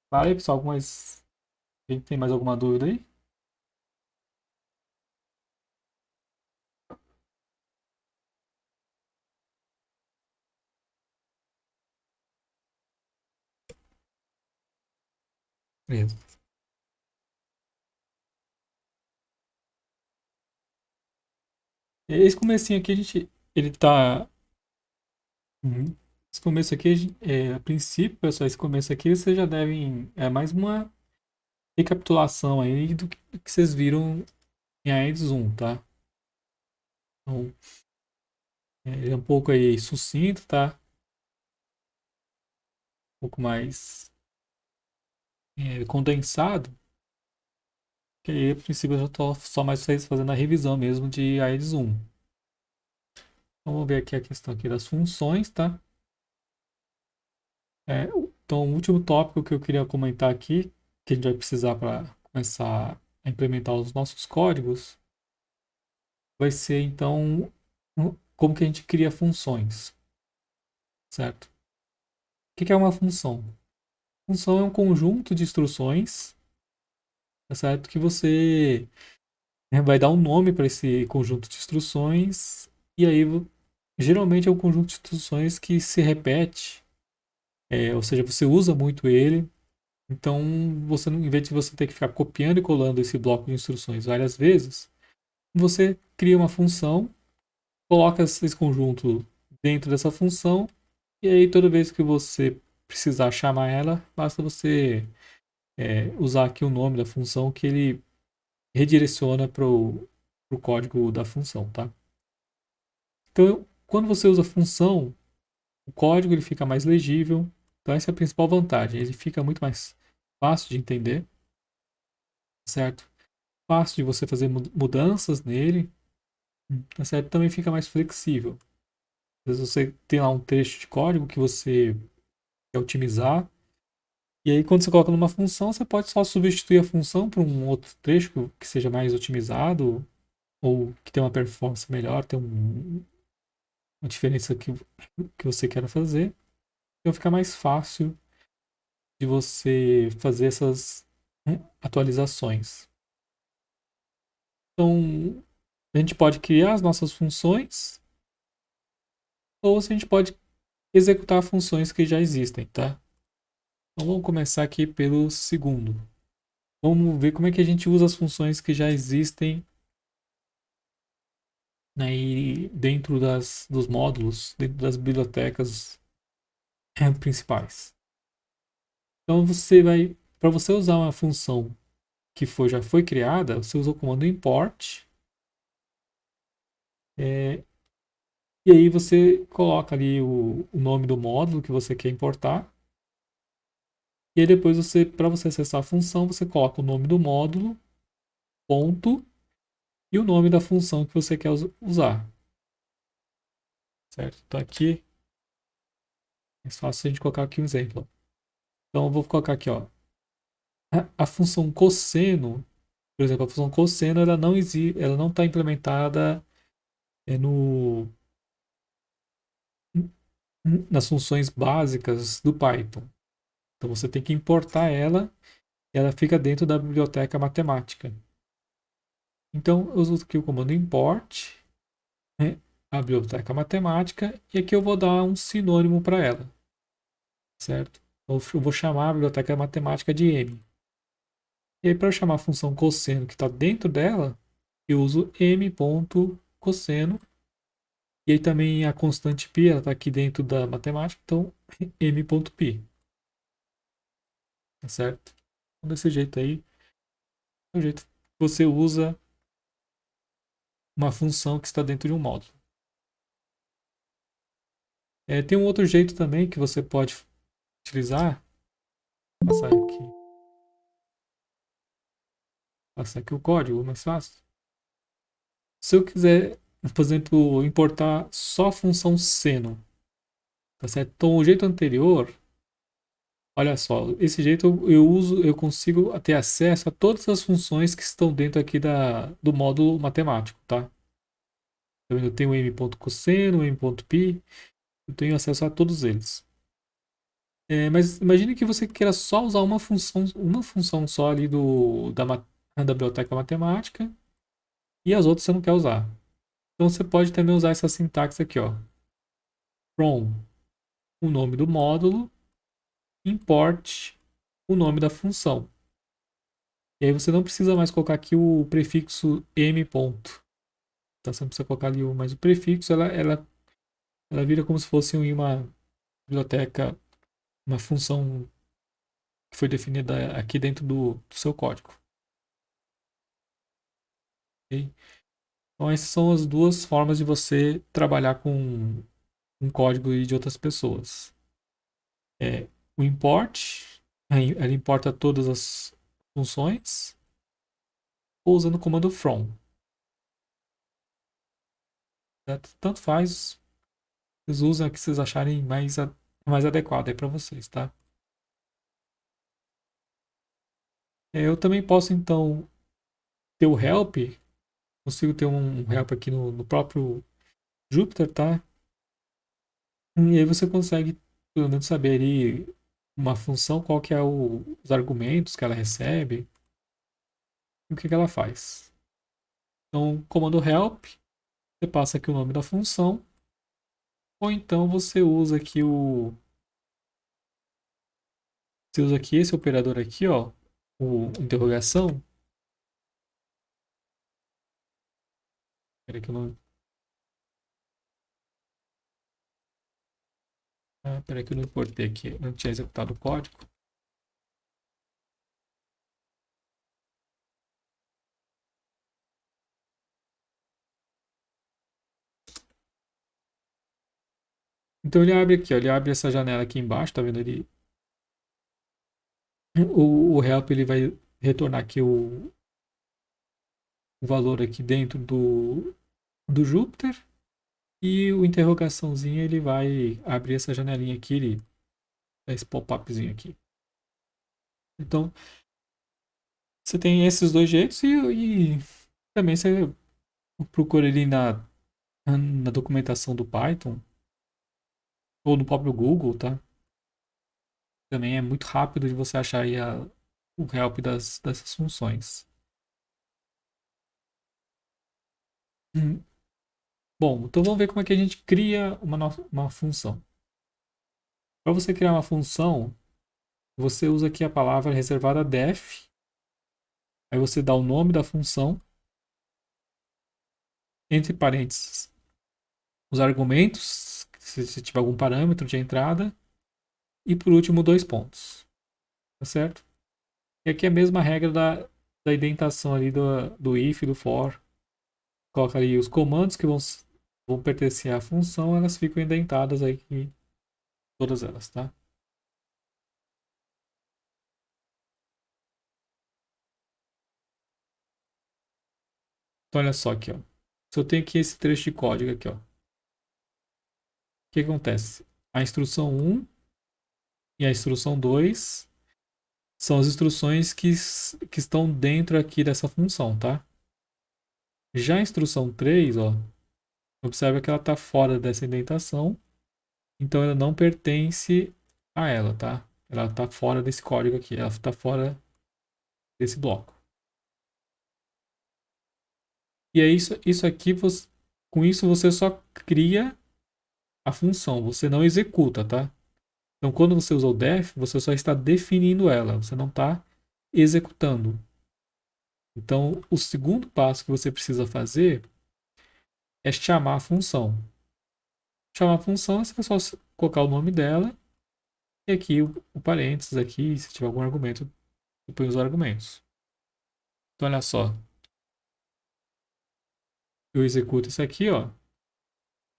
Fala aí, pessoal, algumas... Quem tem mais alguma dúvida aí? Beleza. Esse comecinho aqui, ele tá... Uhum. Esse começo aqui, a princípio, pessoal, esse começo aqui, vocês já devem... É mais uma recapitulação aí do que vocês viram em AIDS 1, tá? Então, ele é um pouco aí sucinto, tá? Um pouco mais condensado. Que aí, a princípio, eu já tô só mais fazendo a revisão mesmo de AIDS 1. Então, vamos ver aqui a questão aqui das funções, tá? Então, o último tópico que eu queria comentar aqui, que a gente vai precisar para começar a implementar os nossos códigos, vai ser, então, como que a gente cria funções, certo? O que é uma função? Função é um conjunto de instruções, tá certo? Que você vai dar um nome para esse conjunto de instruções, e aí, geralmente, é um conjunto de instruções que se repete, ou seja, você usa muito ele. Então, você, em vez de você ter que ficar copiando e colando esse bloco de instruções várias vezes, você cria uma função, coloca esse conjunto dentro dessa função, e aí toda vez que você precisar chamar ela, basta você usar aqui o nome da função que ele redireciona para o código da função, tá? Então, quando você usa função, o código ele fica mais legível. Então, essa é a principal vantagem. Ele fica muito mais fácil de entender, certo? Fácil de você fazer mudanças nele, tá certo? Também fica mais flexível. Às vezes você tem lá um trecho de código que você quer otimizar, e aí quando você coloca numa função, você pode só substituir a função por um outro trecho que seja mais otimizado, ou que tenha uma performance melhor, tem uma diferença que você queira fazer. Então fica mais fácil de você fazer essas atualizações. Então, a gente pode criar as nossas funções, ou a gente pode executar funções que já existem, tá? Então vamos começar aqui pelo segundo. Vamos ver como é que a gente usa as funções que já existem, né, e dentro dos módulos, dentro das bibliotecas principais. Então para você usar uma função que já foi criada, você usa o comando import, é, e aí você coloca ali o nome do módulo que você quer importar. E aí depois para você acessar a função, você coloca o nome do módulo, ponto, e o nome da função que você quer usar. Certo? Então aqui é mais fácil a gente colocar aqui um exemplo. Então eu vou colocar aqui, ó, a função cosseno, por exemplo, a função cosseno ela não está implementada no nas funções básicas do Python. Então você tem que importar ela e ela fica dentro da biblioteca matemática. Então eu uso aqui o comando import, né, a biblioteca matemática, e aqui eu vou dar um sinônimo para ela, certo? Então, eu vou chamar a biblioteca matemática de M. E aí, para eu chamar a função cosseno que está dentro dela, eu uso m.cosseno. E aí também a constante π, ela está aqui dentro da matemática, então m.π. Tá certo? Então, desse jeito aí, é o jeito que você usa uma função que está dentro de um módulo. Tem um outro jeito também que você pode utilizar. Vou passar aqui o código, mais fácil. Se eu quiser, por exemplo, importar só a função seno, tá certo? Então, o jeito anterior Olha só, esse jeito eu consigo ter acesso a todas as funções que estão dentro aqui do módulo matemático, tá? Então, eu tenho o m.cosseno, o m.pi, eu tenho acesso a todos eles. Mas imagine que você queira só usar uma função só ali da biblioteca matemática e as outras você não quer usar. Então você pode também usar essa sintaxe aqui, ó. From o nome do módulo, import o nome da função. E aí você não precisa mais colocar aqui o prefixo m ponto. Tá? Você não precisa colocar ali mais o prefixo, ela vira como se fosse uma biblioteca, uma função que foi definida aqui dentro do seu código. Ok? Então essas são as duas formas de você trabalhar com um código de outras pessoas. O import, ela importa todas as funções, ou usando o comando from. Certo? Tanto faz, vocês usam a que vocês acharem mais adequado aí para vocês, tá? Eu também posso, então, ter o help, consigo ter um help aqui no próprio Jupyter, tá? E aí você consegue, pelo menos, saber ali uma função, qual que é os argumentos que ela recebe e o que ela faz. Então, comando help, você passa aqui o nome da função, ou então você usa aqui você usa aqui esse operador aqui, ó, o interrogação. Peraí que eu não, peraí que eu não importei aqui, não tinha executado o código. Então ele abre aqui, ó, ele abre essa janela aqui embaixo, tá vendo? O help ele vai retornar aqui o valor aqui dentro do Jupyter e o interrogaçãozinho ele vai abrir essa janelinha aqui, ele dá esse pop-upzinho aqui. Então você tem esses dois jeitos e também você procura ali na documentação do Python ou no próprio Google, tá? Também é muito rápido de você achar aí o help dessas funções. Hum, Bom, então vamos ver como é que a gente cria uma função. Para você criar uma função, você usa aqui a palavra reservada def, aí você dá o nome da função, entre parênteses, os argumentos, se tiver algum parâmetro de entrada, e por último, dois pontos. Tá certo? E aqui é a mesma regra da indentação ali do if, do for. Coloca ali os comandos que vão pertencer à função, elas ficam indentadas aí, todas elas, tá? Então olha só aqui, ó. Se eu tenho aqui esse trecho de código aqui, ó. O que acontece? A instrução 1 e a instrução 2 são as instruções que estão dentro aqui dessa função, tá? Já a instrução 3, ó, observa que ela está fora dessa indentação, então ela não pertence a ela, tá? Ela está fora desse código aqui, ela está fora desse bloco. E é isso aqui, com isso você só cria a função, você não executa, tá? Então quando você usa o def, você só está definindo ela, você não está executando. Então o segundo passo que você precisa fazer é chamar a função. Chamar a função, você vai só colocar o nome dela e aqui o parênteses aqui, se tiver algum argumento, você põe os argumentos. Então olha só, eu executo isso aqui, ó,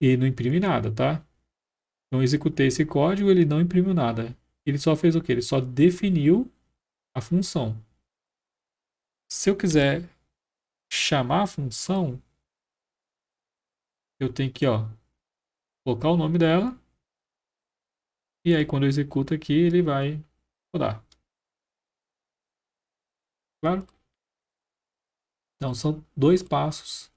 e não imprime nada, tá? Então eu executei esse código, ele não imprimiu nada. Ele só fez o quê? Ele só definiu a função. Se eu quiser chamar a função, eu tenho que, ó, colocar o nome dela. E aí quando eu executo aqui, ele vai rodar. Claro? Então, são dois passos.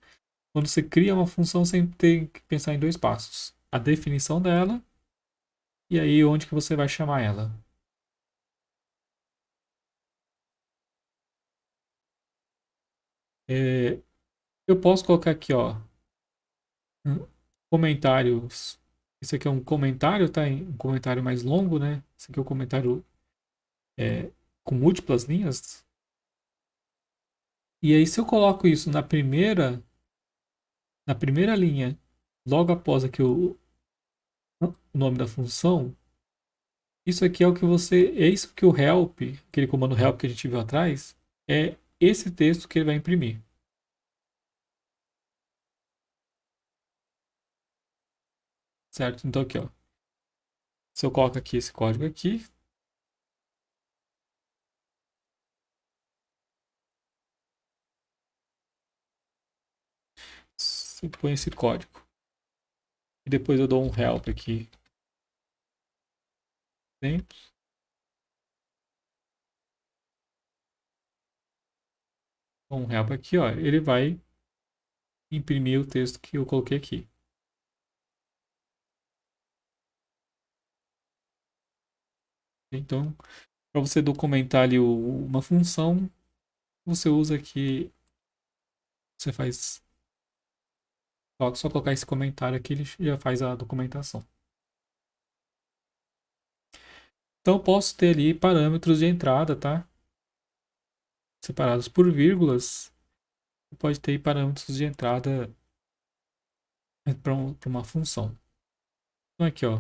Quando você cria uma função, sempre tem que pensar em dois passos. A definição dela e aí onde que você vai chamar ela. É, eu posso colocar aqui, ó, comentários. Isso aqui é um comentário, tá? Um comentário mais longo, né? Isso aqui é um comentário com múltiplas linhas. E aí, se eu coloco isso na primeira linha, logo após aqui o nome da função, isso aqui é o que é isso que o help, aquele comando help que a gente viu atrás, é esse texto que ele vai imprimir. Certo? Então aqui, ó. Se eu coloco aqui esse código aqui, você põe esse código. E depois eu dou um help aqui dentro. Um help aqui, ó. Ele vai imprimir o texto que eu coloquei aqui. Então, para você documentar ali uma função, você usa aqui, você faz, só colocar esse comentário aqui, ele já faz a documentação. Então, eu posso ter ali parâmetros de entrada, tá? Separados por vírgulas. Você pode ter parâmetros de entrada para uma função. Então, aqui, ó.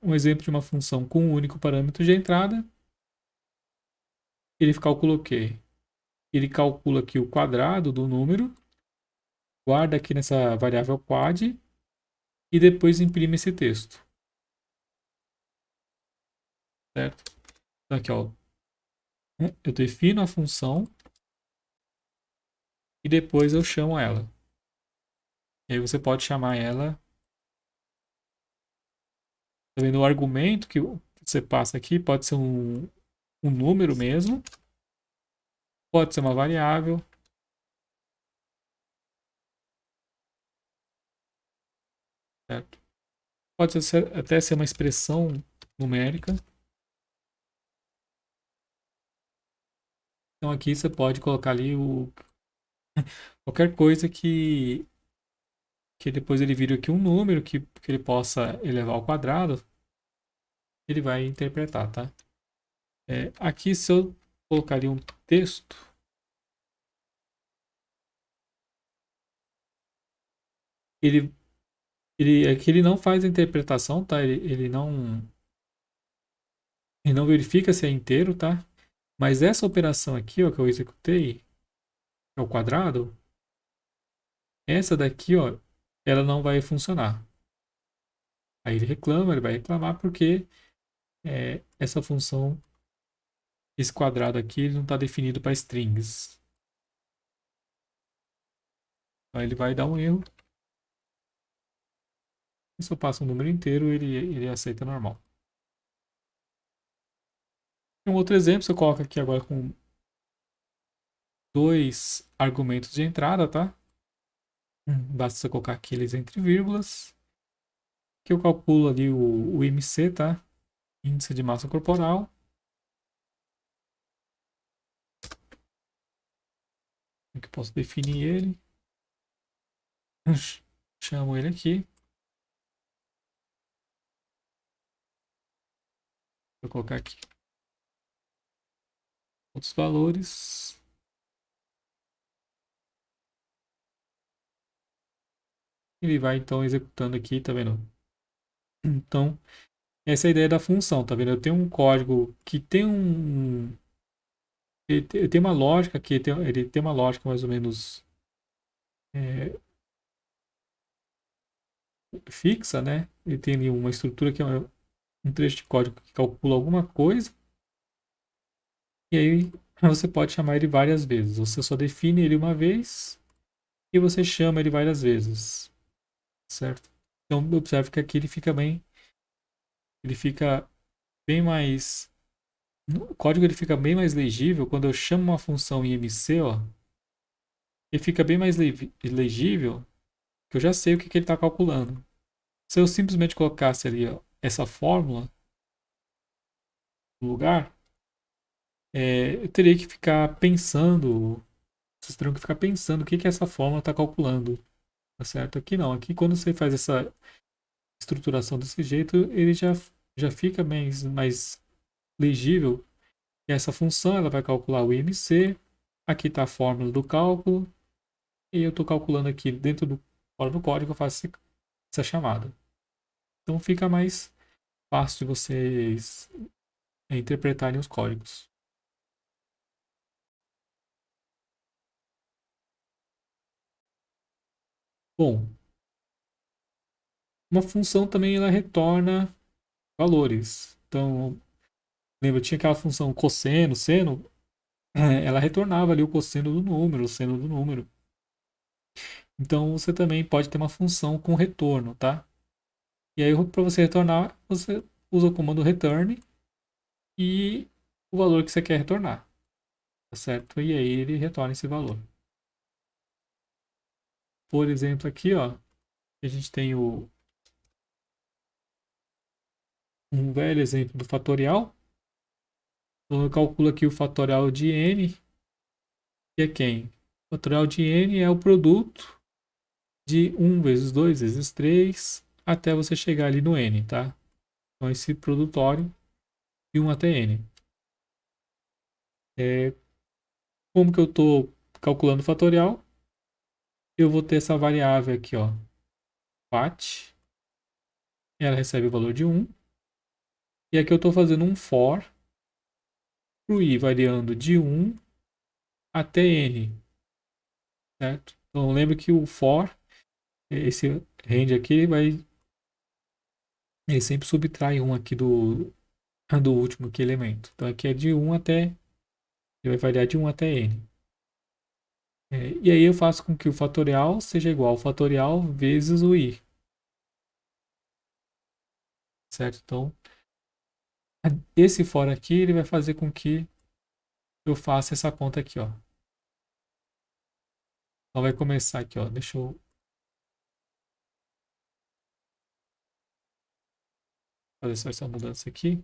Um exemplo de uma função com um único parâmetro de entrada. Ele calcula o quê? Ele calcula aqui o quadrado do número, guarda aqui nessa variável quad e depois imprime esse texto. Certo? Então, aqui, ó. Eu defino a função e depois eu chamo ela. E aí você pode chamar ela. Tá vendo? O argumento que você passa aqui pode ser um número mesmo, pode ser uma variável, certo? Pode até ser uma expressão numérica. Então aqui você pode colocar ali qualquer coisa que depois ele vira aqui um número que ele possa elevar ao quadrado, ele vai interpretar, tá? Aqui se eu colocaria um texto, ele, aqui ele não faz a interpretação, tá? Ele não verifica se é inteiro, tá? Mas essa operação aqui, ó, que eu executei, que é o quadrado, essa daqui, ó, ela não vai funcionar. Aí ele vai reclamar porque essa função, esse quadrado aqui, ele não está definido para strings. Então ele vai dar um erro. E se eu passo um número inteiro, ele aceita normal. Um outro exemplo, você coloca aqui agora com dois argumentos de entrada, tá? Basta você colocar aqueles entre vírgulas. Que eu calculo ali o IMC, tá? Índice de massa corporal. Que eu posso definir ele. Chamo ele aqui. Vou colocar aqui outros valores. Ele vai então executando aqui, tá vendo? Então, essa é a ideia da função, tá vendo? Eu tenho um código que tem ele tem uma lógica que ele tem uma lógica mais ou menos é, fixa, né? Ele tem ali uma estrutura que é um trecho de código que calcula alguma coisa. E aí você pode chamar ele várias vezes. Você só define ele uma vez e você chama ele várias vezes, certo? Então observe que aqui ele fica bem mais... O código ele fica bem mais legível quando eu chamo uma função IMC, ó. Ele fica bem mais legível, que eu já sei o que ele está calculando. Se eu simplesmente colocasse ali, ó, essa fórmula no lugar, eu teria que ficar pensando, vocês teriam que ficar pensando o que essa fórmula está calculando, tá certo? Aqui não, aqui quando você faz essa estruturação desse jeito, ele já fica mais legível. E essa função ela vai calcular o IMC, aqui está a fórmula do cálculo, e eu estou calculando aqui dentro fora do código, eu faço essa chamada. Então fica mais fácil de vocês interpretarem os códigos. Bom, uma função também ela retorna valores. Então, lembra, tinha aquela função cosseno, seno, ela retornava ali o cosseno do número, o seno do número. Então, você também pode ter uma função com retorno, tá? E aí, para você retornar, você usa o comando return e o valor que você quer retornar, tá certo? E aí ele retorna esse valor. Por exemplo, aqui, ó, a gente tem um velho exemplo do fatorial. Então, eu calculo aqui o fatorial de n, que é quem? O fatorial de n é o produto de 1 vezes 2 vezes 3 até você chegar ali no n, tá? Então, esse produtório de 1 até n. Como que eu estou calculando o fatorial? Eu vou ter essa variável aqui, ó, fat. Ela recebe o valor de 1. E aqui eu estou fazendo um for para o i variando de 1 até n, certo? Então, lembre que o for, esse range aqui, ele sempre subtrai 1 aqui do último aqui elemento. Então, aqui é de 1 até, ele vai variar de 1 até n. E aí eu faço com que o fatorial seja igual ao fatorial vezes o i, certo? Então, esse for aqui, ele vai fazer com que eu faça essa conta aqui, ó. Então, vai começar aqui, ó. Deixa eu fazer só essa mudança aqui.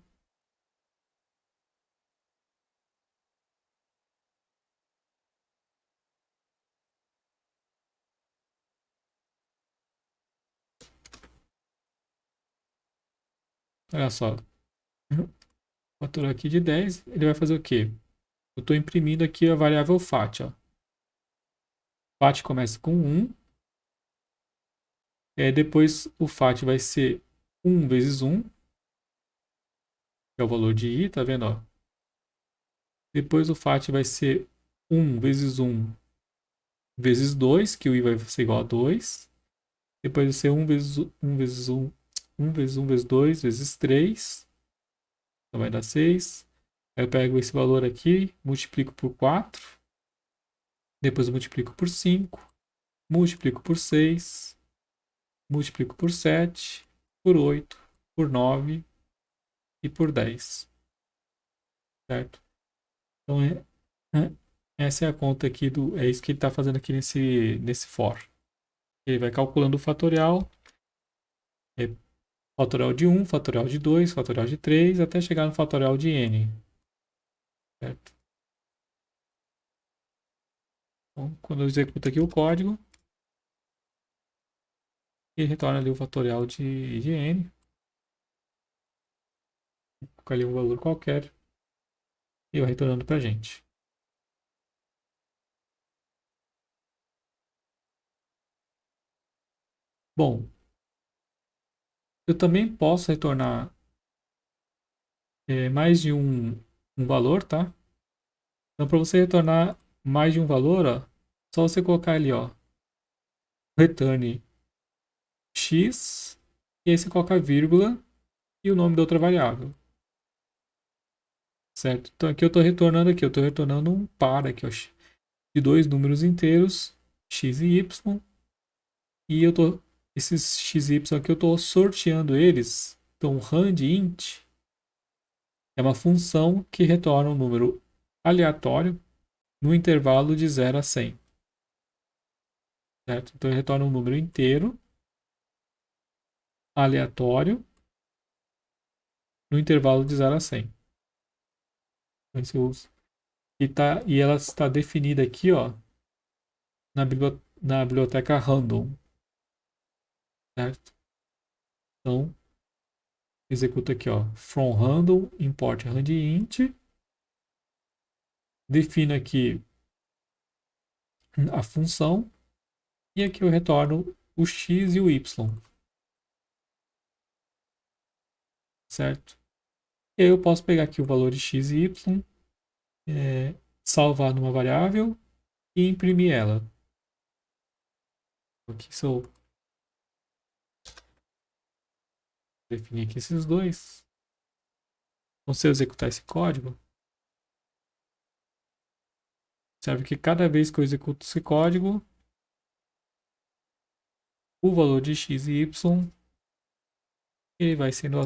Olha só, fator aqui de 10, ele vai fazer o quê? Eu estou imprimindo aqui a variável fat, ó. Fat começa com 1, depois o fat vai ser 1 vezes 1, que é o valor de i, tá vendo, ó? Depois o fat vai ser 1 vezes 1 vezes 2, que o i vai ser igual a 2. Depois vai ser 1 vezes 1 vezes 1, 1 vezes 1 vezes 2 vezes 3, então vai dar 6. Aí eu pego esse valor aqui, multiplico por 4, depois eu multiplico por 5, multiplico por 6, multiplico por 7, por 8, por 9 e por 10, certo? Então, essa é a conta aqui é isso que ele está fazendo aqui nesse for. Ele vai calculando o fatorial, fatorial de 1, fatorial de 2, fatorial de 3, até chegar no fatorial de n, certo? Então, quando eu executo aqui o código, ele retorna ali o fatorial de n, coloca ali um valor qualquer e vai retornando para a gente. Bom, eu também posso retornar mais de um valor, tá? Então, para você retornar mais de um valor, ó, só você colocar ali, ó, return x, e aí você coloca vírgula e o nome da outra variável, certo? Então, aqui eu estou retornando um par aqui, ó, de dois números inteiros, x e y, e esses x e y aqui eu estou sorteando eles, então rand int, É uma função que retorna um número aleatório no intervalo de 0 a 100. Certo? Então ele retorna um número inteiro, aleatório, no intervalo de 0 a 100. Então, esse eu uso. E ela está definida aqui, ó, na biblioteca random. Certo? Então, executa aqui, ó, from random, import randint, defino aqui a função, e aqui eu retorno o x e o y. Certo? E aí eu posso pegar aqui o valor de x e y, salvar numa variável e imprimir ela. Aqui se eu definir aqui esses dois. Então, se eu executar esse código, observe que cada vez que eu executo esse código, o valor de x e y ele vai sendo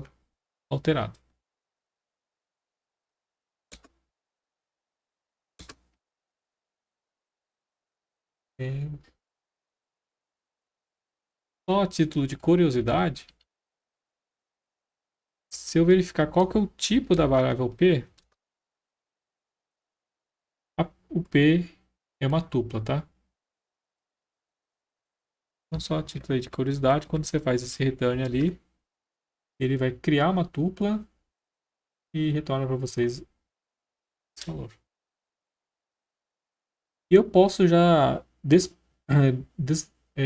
alterado. É... Só a título de curiosidade, se eu verificar qual que é o tipo da variável p, o p é uma tupla, tá? Então, só a título de curiosidade, quando você faz esse return ali, ele vai criar uma tupla e retorna para vocês esse valor. E eu posso já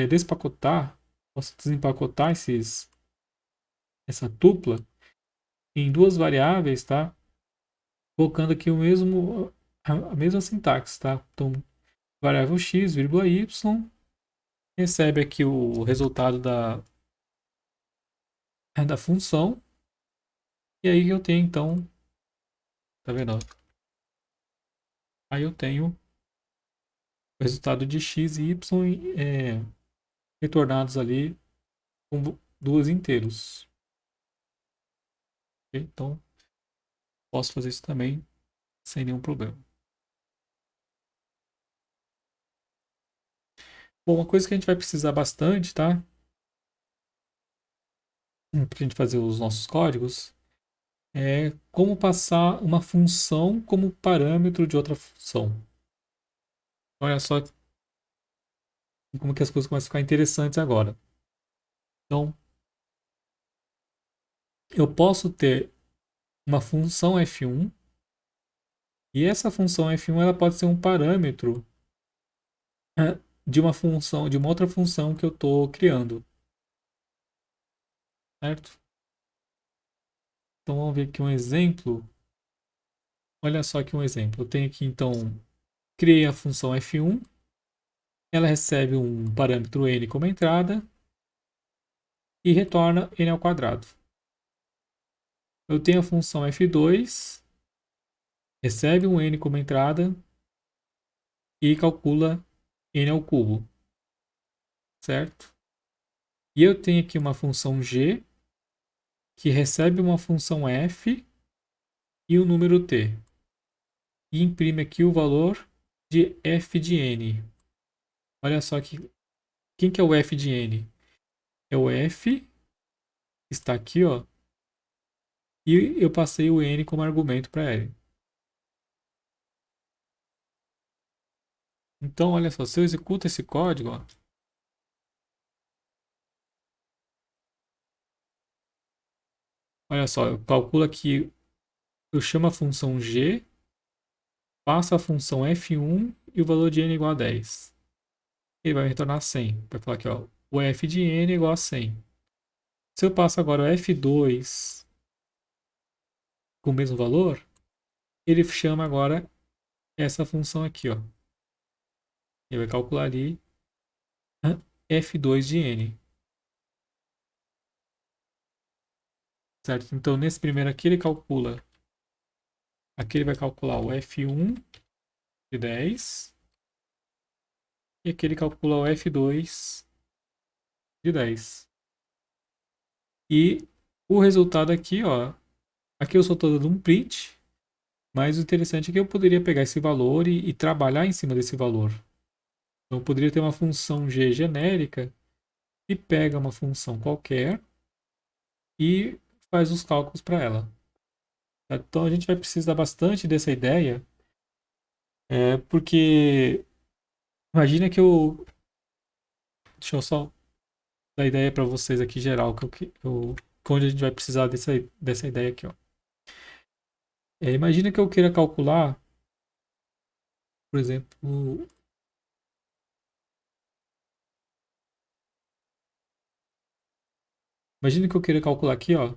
despacotar, posso desempacotar essa tupla em duas variáveis, tá? Colocando aqui a mesma sintaxe, tá? Então, variável x, vírgula y, recebe aqui o resultado da função. E aí eu tenho, então, tá vendo? Aí eu tenho o resultado de x e y retornados ali com duas inteiros. Okay? Então, posso fazer isso também sem nenhum problema. Bom, uma coisa que a gente vai precisar bastante, tá? Para a gente fazer os nossos códigos, é como passar uma função como parâmetro de outra função. Olha só como que as coisas começam a ficar interessantes agora. Então, eu posso ter uma função f1 e essa função f1 ela pode ser um parâmetro de uma função, de uma outra função que eu estou criando, certo? Então vamos ver aqui um exemplo. Olha só aqui um exemplo. Eu tenho aqui então, criei a função f1, ela recebe um parâmetro n como entrada e retorna n ao quadrado. Eu tenho a função f2, recebe um n como entrada e calcula n ao cubo, certo? E eu tenho aqui uma função g que recebe uma função f e o número t. E imprime aqui o valor de f de n. Olha só que quem que é o f de n? É o f, está aqui, ó. E eu passei o n como argumento para ele. Então, olha só, se eu executo esse código, ó, olha só, eu calculo aqui, eu chamo a função g, passo a função f1 e o valor de n é igual a 10. Ele vai me retornar 100. Vai falar aqui, ó, o f de n é igual a 100. Se eu passo agora o f2 com o mesmo valor, ele chama agora essa função aqui, ó. Ele vai calcular ali f2 de n. Certo? Então, nesse primeiro aqui, ele calcula. Aqui ele vai calcular o f1 de 10. E aqui ele calcula o f2 de 10. E o resultado aqui, ó, Aqui eu só estou dando um print, mas o interessante é que eu poderia pegar esse valor e trabalhar em cima desse valor. Então eu poderia ter uma função g genérica que pega uma função qualquer e faz os cálculos para ela. Então a gente vai precisar bastante dessa ideia, porque imagina que eu. Deixa eu só dar ideia para vocês aqui geral, onde a gente vai precisar dessa ideia aqui. Ó. Imagina que eu queira calcular, por exemplo. Imagina que eu queira calcular aqui, ó,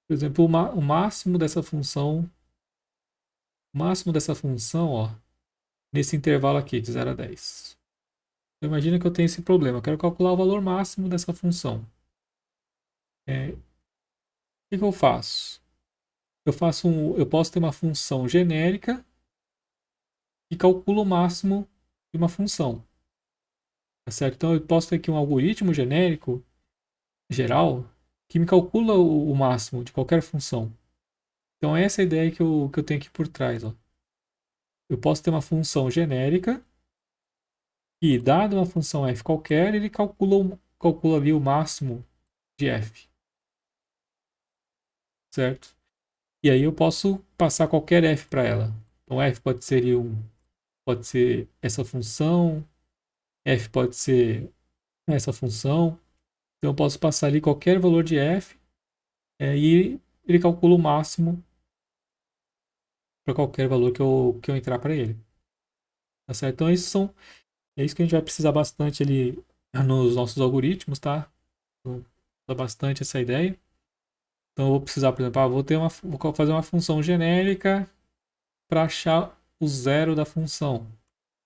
por exemplo, o máximo dessa função. O máximo dessa função, ó, nesse intervalo aqui, de 0 a 10. Então, imagina que eu tenho esse problema. Eu quero calcular o valor máximo dessa função. O que eu faço? Eu posso ter uma função genérica que calcula o máximo de uma função. Tá certo? Então, eu posso ter aqui um algoritmo genérico, geral, que me calcula o máximo de qualquer função. Então, essa é a ideia que eu tenho aqui por trás. Ó. Eu posso ter uma função genérica e, dada uma função f qualquer, ele calcula ali o máximo de f. Certo? E aí eu posso passar qualquer f para ela. Então, f pode ser essa função, f pode ser essa função. Então, eu posso passar ali qualquer valor de f e ele calcula o máximo para qualquer valor que eu entrar para ele. Tá certo? Então, é isso que a gente vai precisar bastante ali nos nossos algoritmos, tá? Então, dá bastante essa ideia. Então, eu vou precisar, por exemplo, vou fazer uma função genérica para achar o zero da função.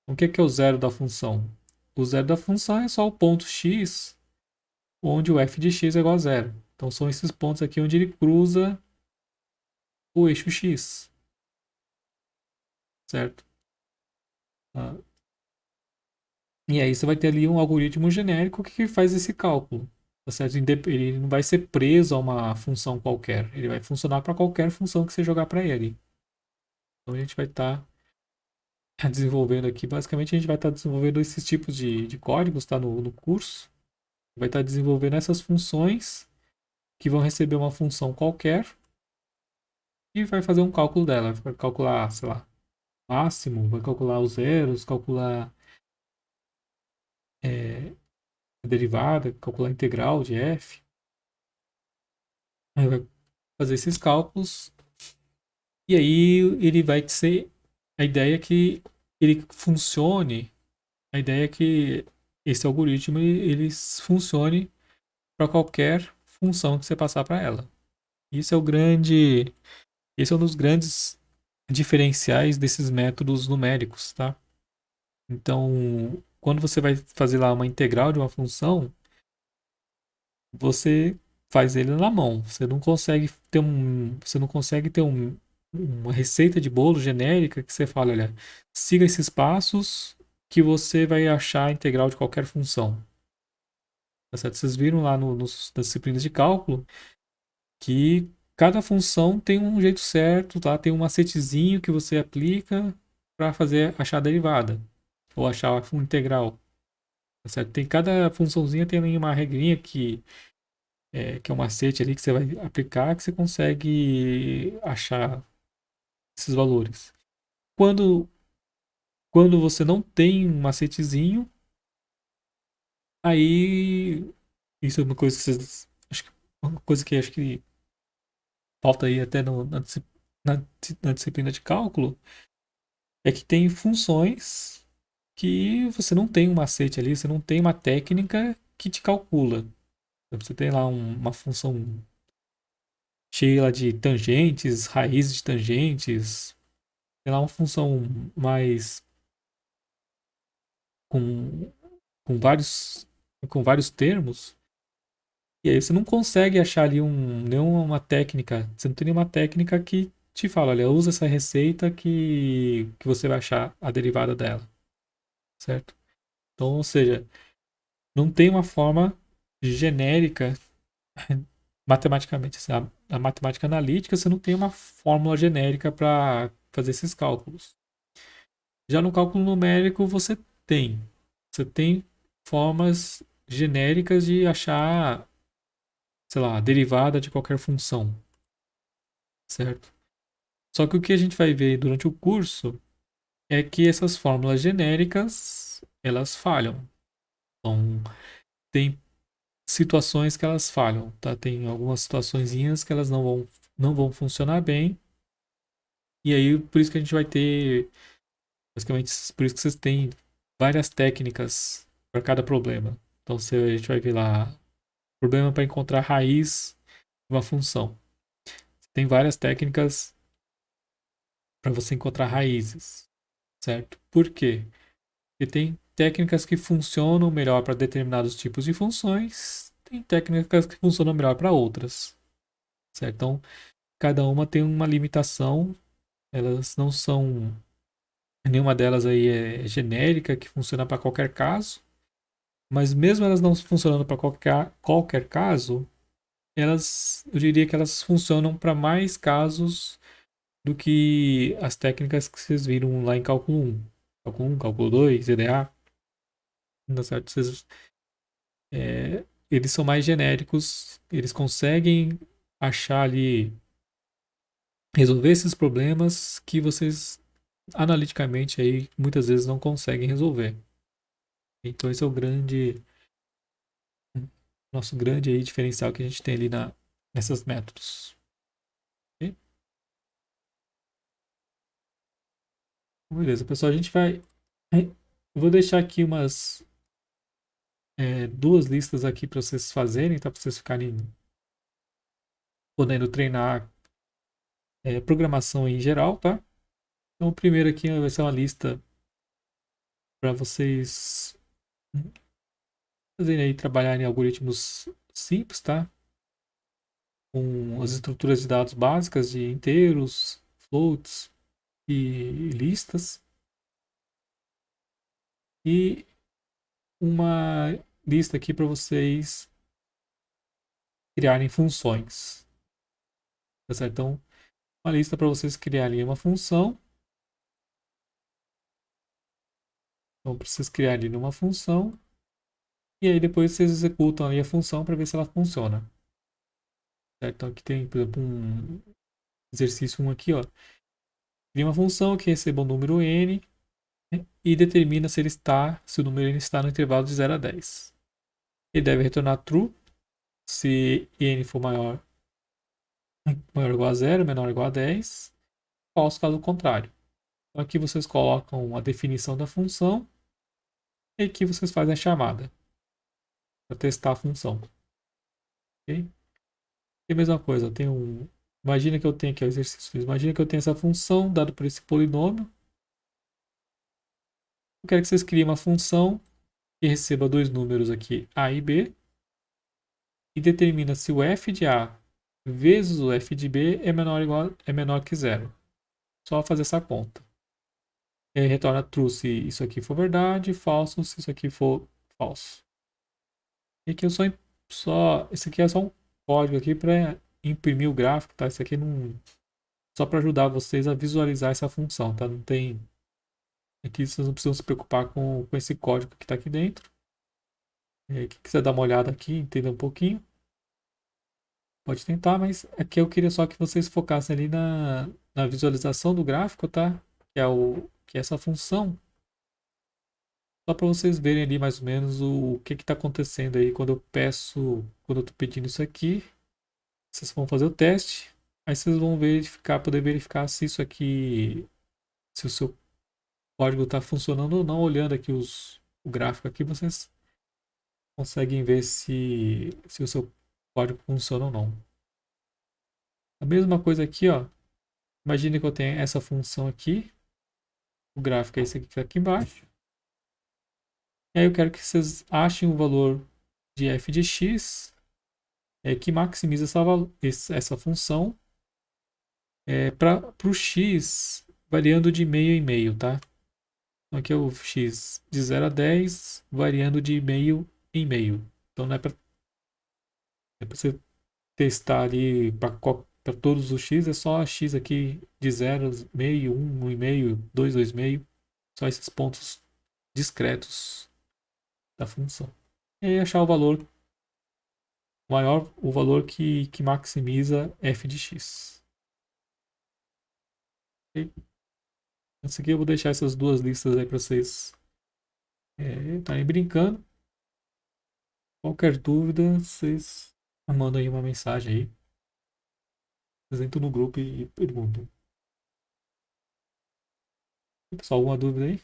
O que é o zero da função? O zero da função é só o ponto x, onde o f de x é igual a zero. Então, são esses pontos aqui onde ele cruza o eixo x. Certo? Ah, e aí você vai ter ali um algoritmo genérico que faz esse cálculo. Tá certo? Ele não vai ser preso a uma função qualquer. Ele vai funcionar para qualquer função que você jogar para ele. Então a gente vai estar desenvolvendo aqui. Basicamente a gente vai estar desenvolvendo esses tipos de códigos tá, no curso. Vai estar desenvolvendo essas funções que vão receber uma função qualquer e vai fazer um cálculo dela. Vai calcular, sei lá, máximo, vai calcular os zeros, calcular a derivada, calcular a integral de f. Aí vai fazer esses cálculos e aí ele vai ser a ideia é que ele funcione, a ideia é que esse algoritmo ele funcione para qualquer função que você passar para ela. Isso é esse é um dos grandes diferenciais desses métodos numéricos, tá? Então, quando você vai fazer lá uma integral de uma função, você faz ele na mão. Você não consegue ter uma receita de bolo genérica que você fala, olha, siga esses passos que você vai achar a integral de qualquer função. Tá certo? Vocês viram lá nas disciplinas de cálculo que cada função tem um jeito certo, tá? Tem um macetezinho que você aplica para fazer achar a derivada ou achar a integral. Tá certo? Tem cada funçãozinha tem uma regrinha que é um macete ali que você vai aplicar que você consegue achar esses valores. Quando, quando você não tem um macetezinho, aí isso é uma coisa que vocês acho que uma coisa que acho que falta aí até na, na disciplina de cálculo é que tem funções que você não tem um macete ali, você não tem uma técnica que te calcula. Você tem lá uma função cheia lá de tangentes, raízes de tangentes, tem lá uma função mais com, com vários com vários termos, e aí você não consegue achar ali nenhuma técnica, você não tem nenhuma técnica que te fala, olha, usa essa receita que você vai achar a derivada dela, certo? Então, ou seja, não tem uma forma genérica matematicamente, assim, na matemática analítica, você não tem uma fórmula genérica para fazer esses cálculos. Já no cálculo numérico, você tem. Você tem formas genéricas de achar, sei lá, a derivada de qualquer função, certo? Só que o que a gente vai ver durante o curso é que essas fórmulas genéricas, elas falham. Então, tem situações que elas falham, tá? Tem algumas situaçõezinhas que elas não vão funcionar bem. E aí, por isso que a gente vai ter, basicamente, por isso que vocês têm várias técnicas para cada problema. Então, a gente vai ver lá, problema para encontrar raiz de uma função. Tem várias técnicas para você encontrar raízes, certo? Por quê? Porque tem técnicas que funcionam melhor para determinados tipos de funções, tem técnicas que funcionam melhor para outras, certo? Então, cada uma tem uma limitação, elas não são, nenhuma delas aí é genérica, que funciona para qualquer caso, mas mesmo elas não funcionando para qualquer caso, eu diria que elas funcionam para mais casos do que as técnicas que vocês viram lá em cálculo 1. Cálculo 1, cálculo 2, EDA, tá certo? Eles são mais genéricos, eles conseguem achar ali, resolver esses problemas que vocês analiticamente aí muitas vezes não conseguem resolver. Então esse é o nosso grande aí diferencial que a gente tem ali nessas métodos. Ok? Beleza, pessoal, a gente vai. Eu vou deixar aqui duas listas aqui para vocês fazerem, tá? Para vocês ficarem podendo treinar programação em geral, tá? Então, o primeiro aqui vai ser uma lista para vocês fazerem aí, trabalhar em algoritmos simples, tá? Com as estruturas de dados básicas de inteiros, floats e listas. E uma lista aqui para vocês criarem funções. Tá certo? Então, uma lista para vocês criarem uma função. Então, para vocês criarem uma função. E aí depois vocês executam ali a função para ver se ela funciona. Certo? Então, aqui tem, por exemplo, um exercício 1 aqui, ó. Cria uma função que receba um número n, né, e determina se o número n está no intervalo de 0 a 10. Ele deve retornar true se n for maior ou igual a 0, menor ou igual a 10, falso caso contrário. Então aqui vocês colocam a definição da função e aqui vocês fazem a chamada para testar a função. Okay? E a mesma coisa, imagina que eu tenho aqui o exercício. Imagina que eu tenho essa função dada por esse polinômio. Eu quero que vocês criem uma função que receba dois números aqui, a e b, e determina se o f de a vezes o f de b é menor que zero. Só fazer essa conta. E aí retorna true se isso aqui for verdade, falso se isso aqui for falso. E aqui eu esse aqui é só um código aqui para imprimir o gráfico, tá? Isso aqui não só para ajudar vocês a visualizar essa função, tá? Não tem aqui vocês não precisam se preocupar com esse código que está aqui dentro. Quem quiser dar uma olhada aqui, entender um pouquinho, pode tentar, mas aqui eu queria só que vocês focassem ali na visualização do gráfico, tá? Que é essa função. Só para vocês verem ali mais ou menos o que está acontecendo aí quando eu estou pedindo isso aqui. Vocês vão fazer o teste, aí vocês vão poder verificar se isso aqui, se o seu código está funcionando ou não. Olhando aqui o gráfico aqui, vocês conseguem ver se o seu código funciona ou não. A mesma coisa aqui, ó. Imagine que eu tenho essa função aqui. O gráfico é esse aqui que está aqui embaixo. E aí eu quero que vocês achem o valor de f de x que maximiza essa função para o x variando de meio em meio, tá? Então aqui é o x de 0 a 10 variando de meio em meio. Então não é para você testar ali para todos os x, é só a x aqui de 0, meio, 1, 1,5, 2, 2,5. Só esses pontos discretos da função. E aí achar o valor maior, o valor que maximiza f de x. Ok? Isso aqui eu vou deixar essas duas listas aí para vocês estarem brincando. Qualquer dúvida, vocês mandam aí uma mensagem aí. Vocês entram no grupo e perguntam. Pessoal, alguma dúvida aí?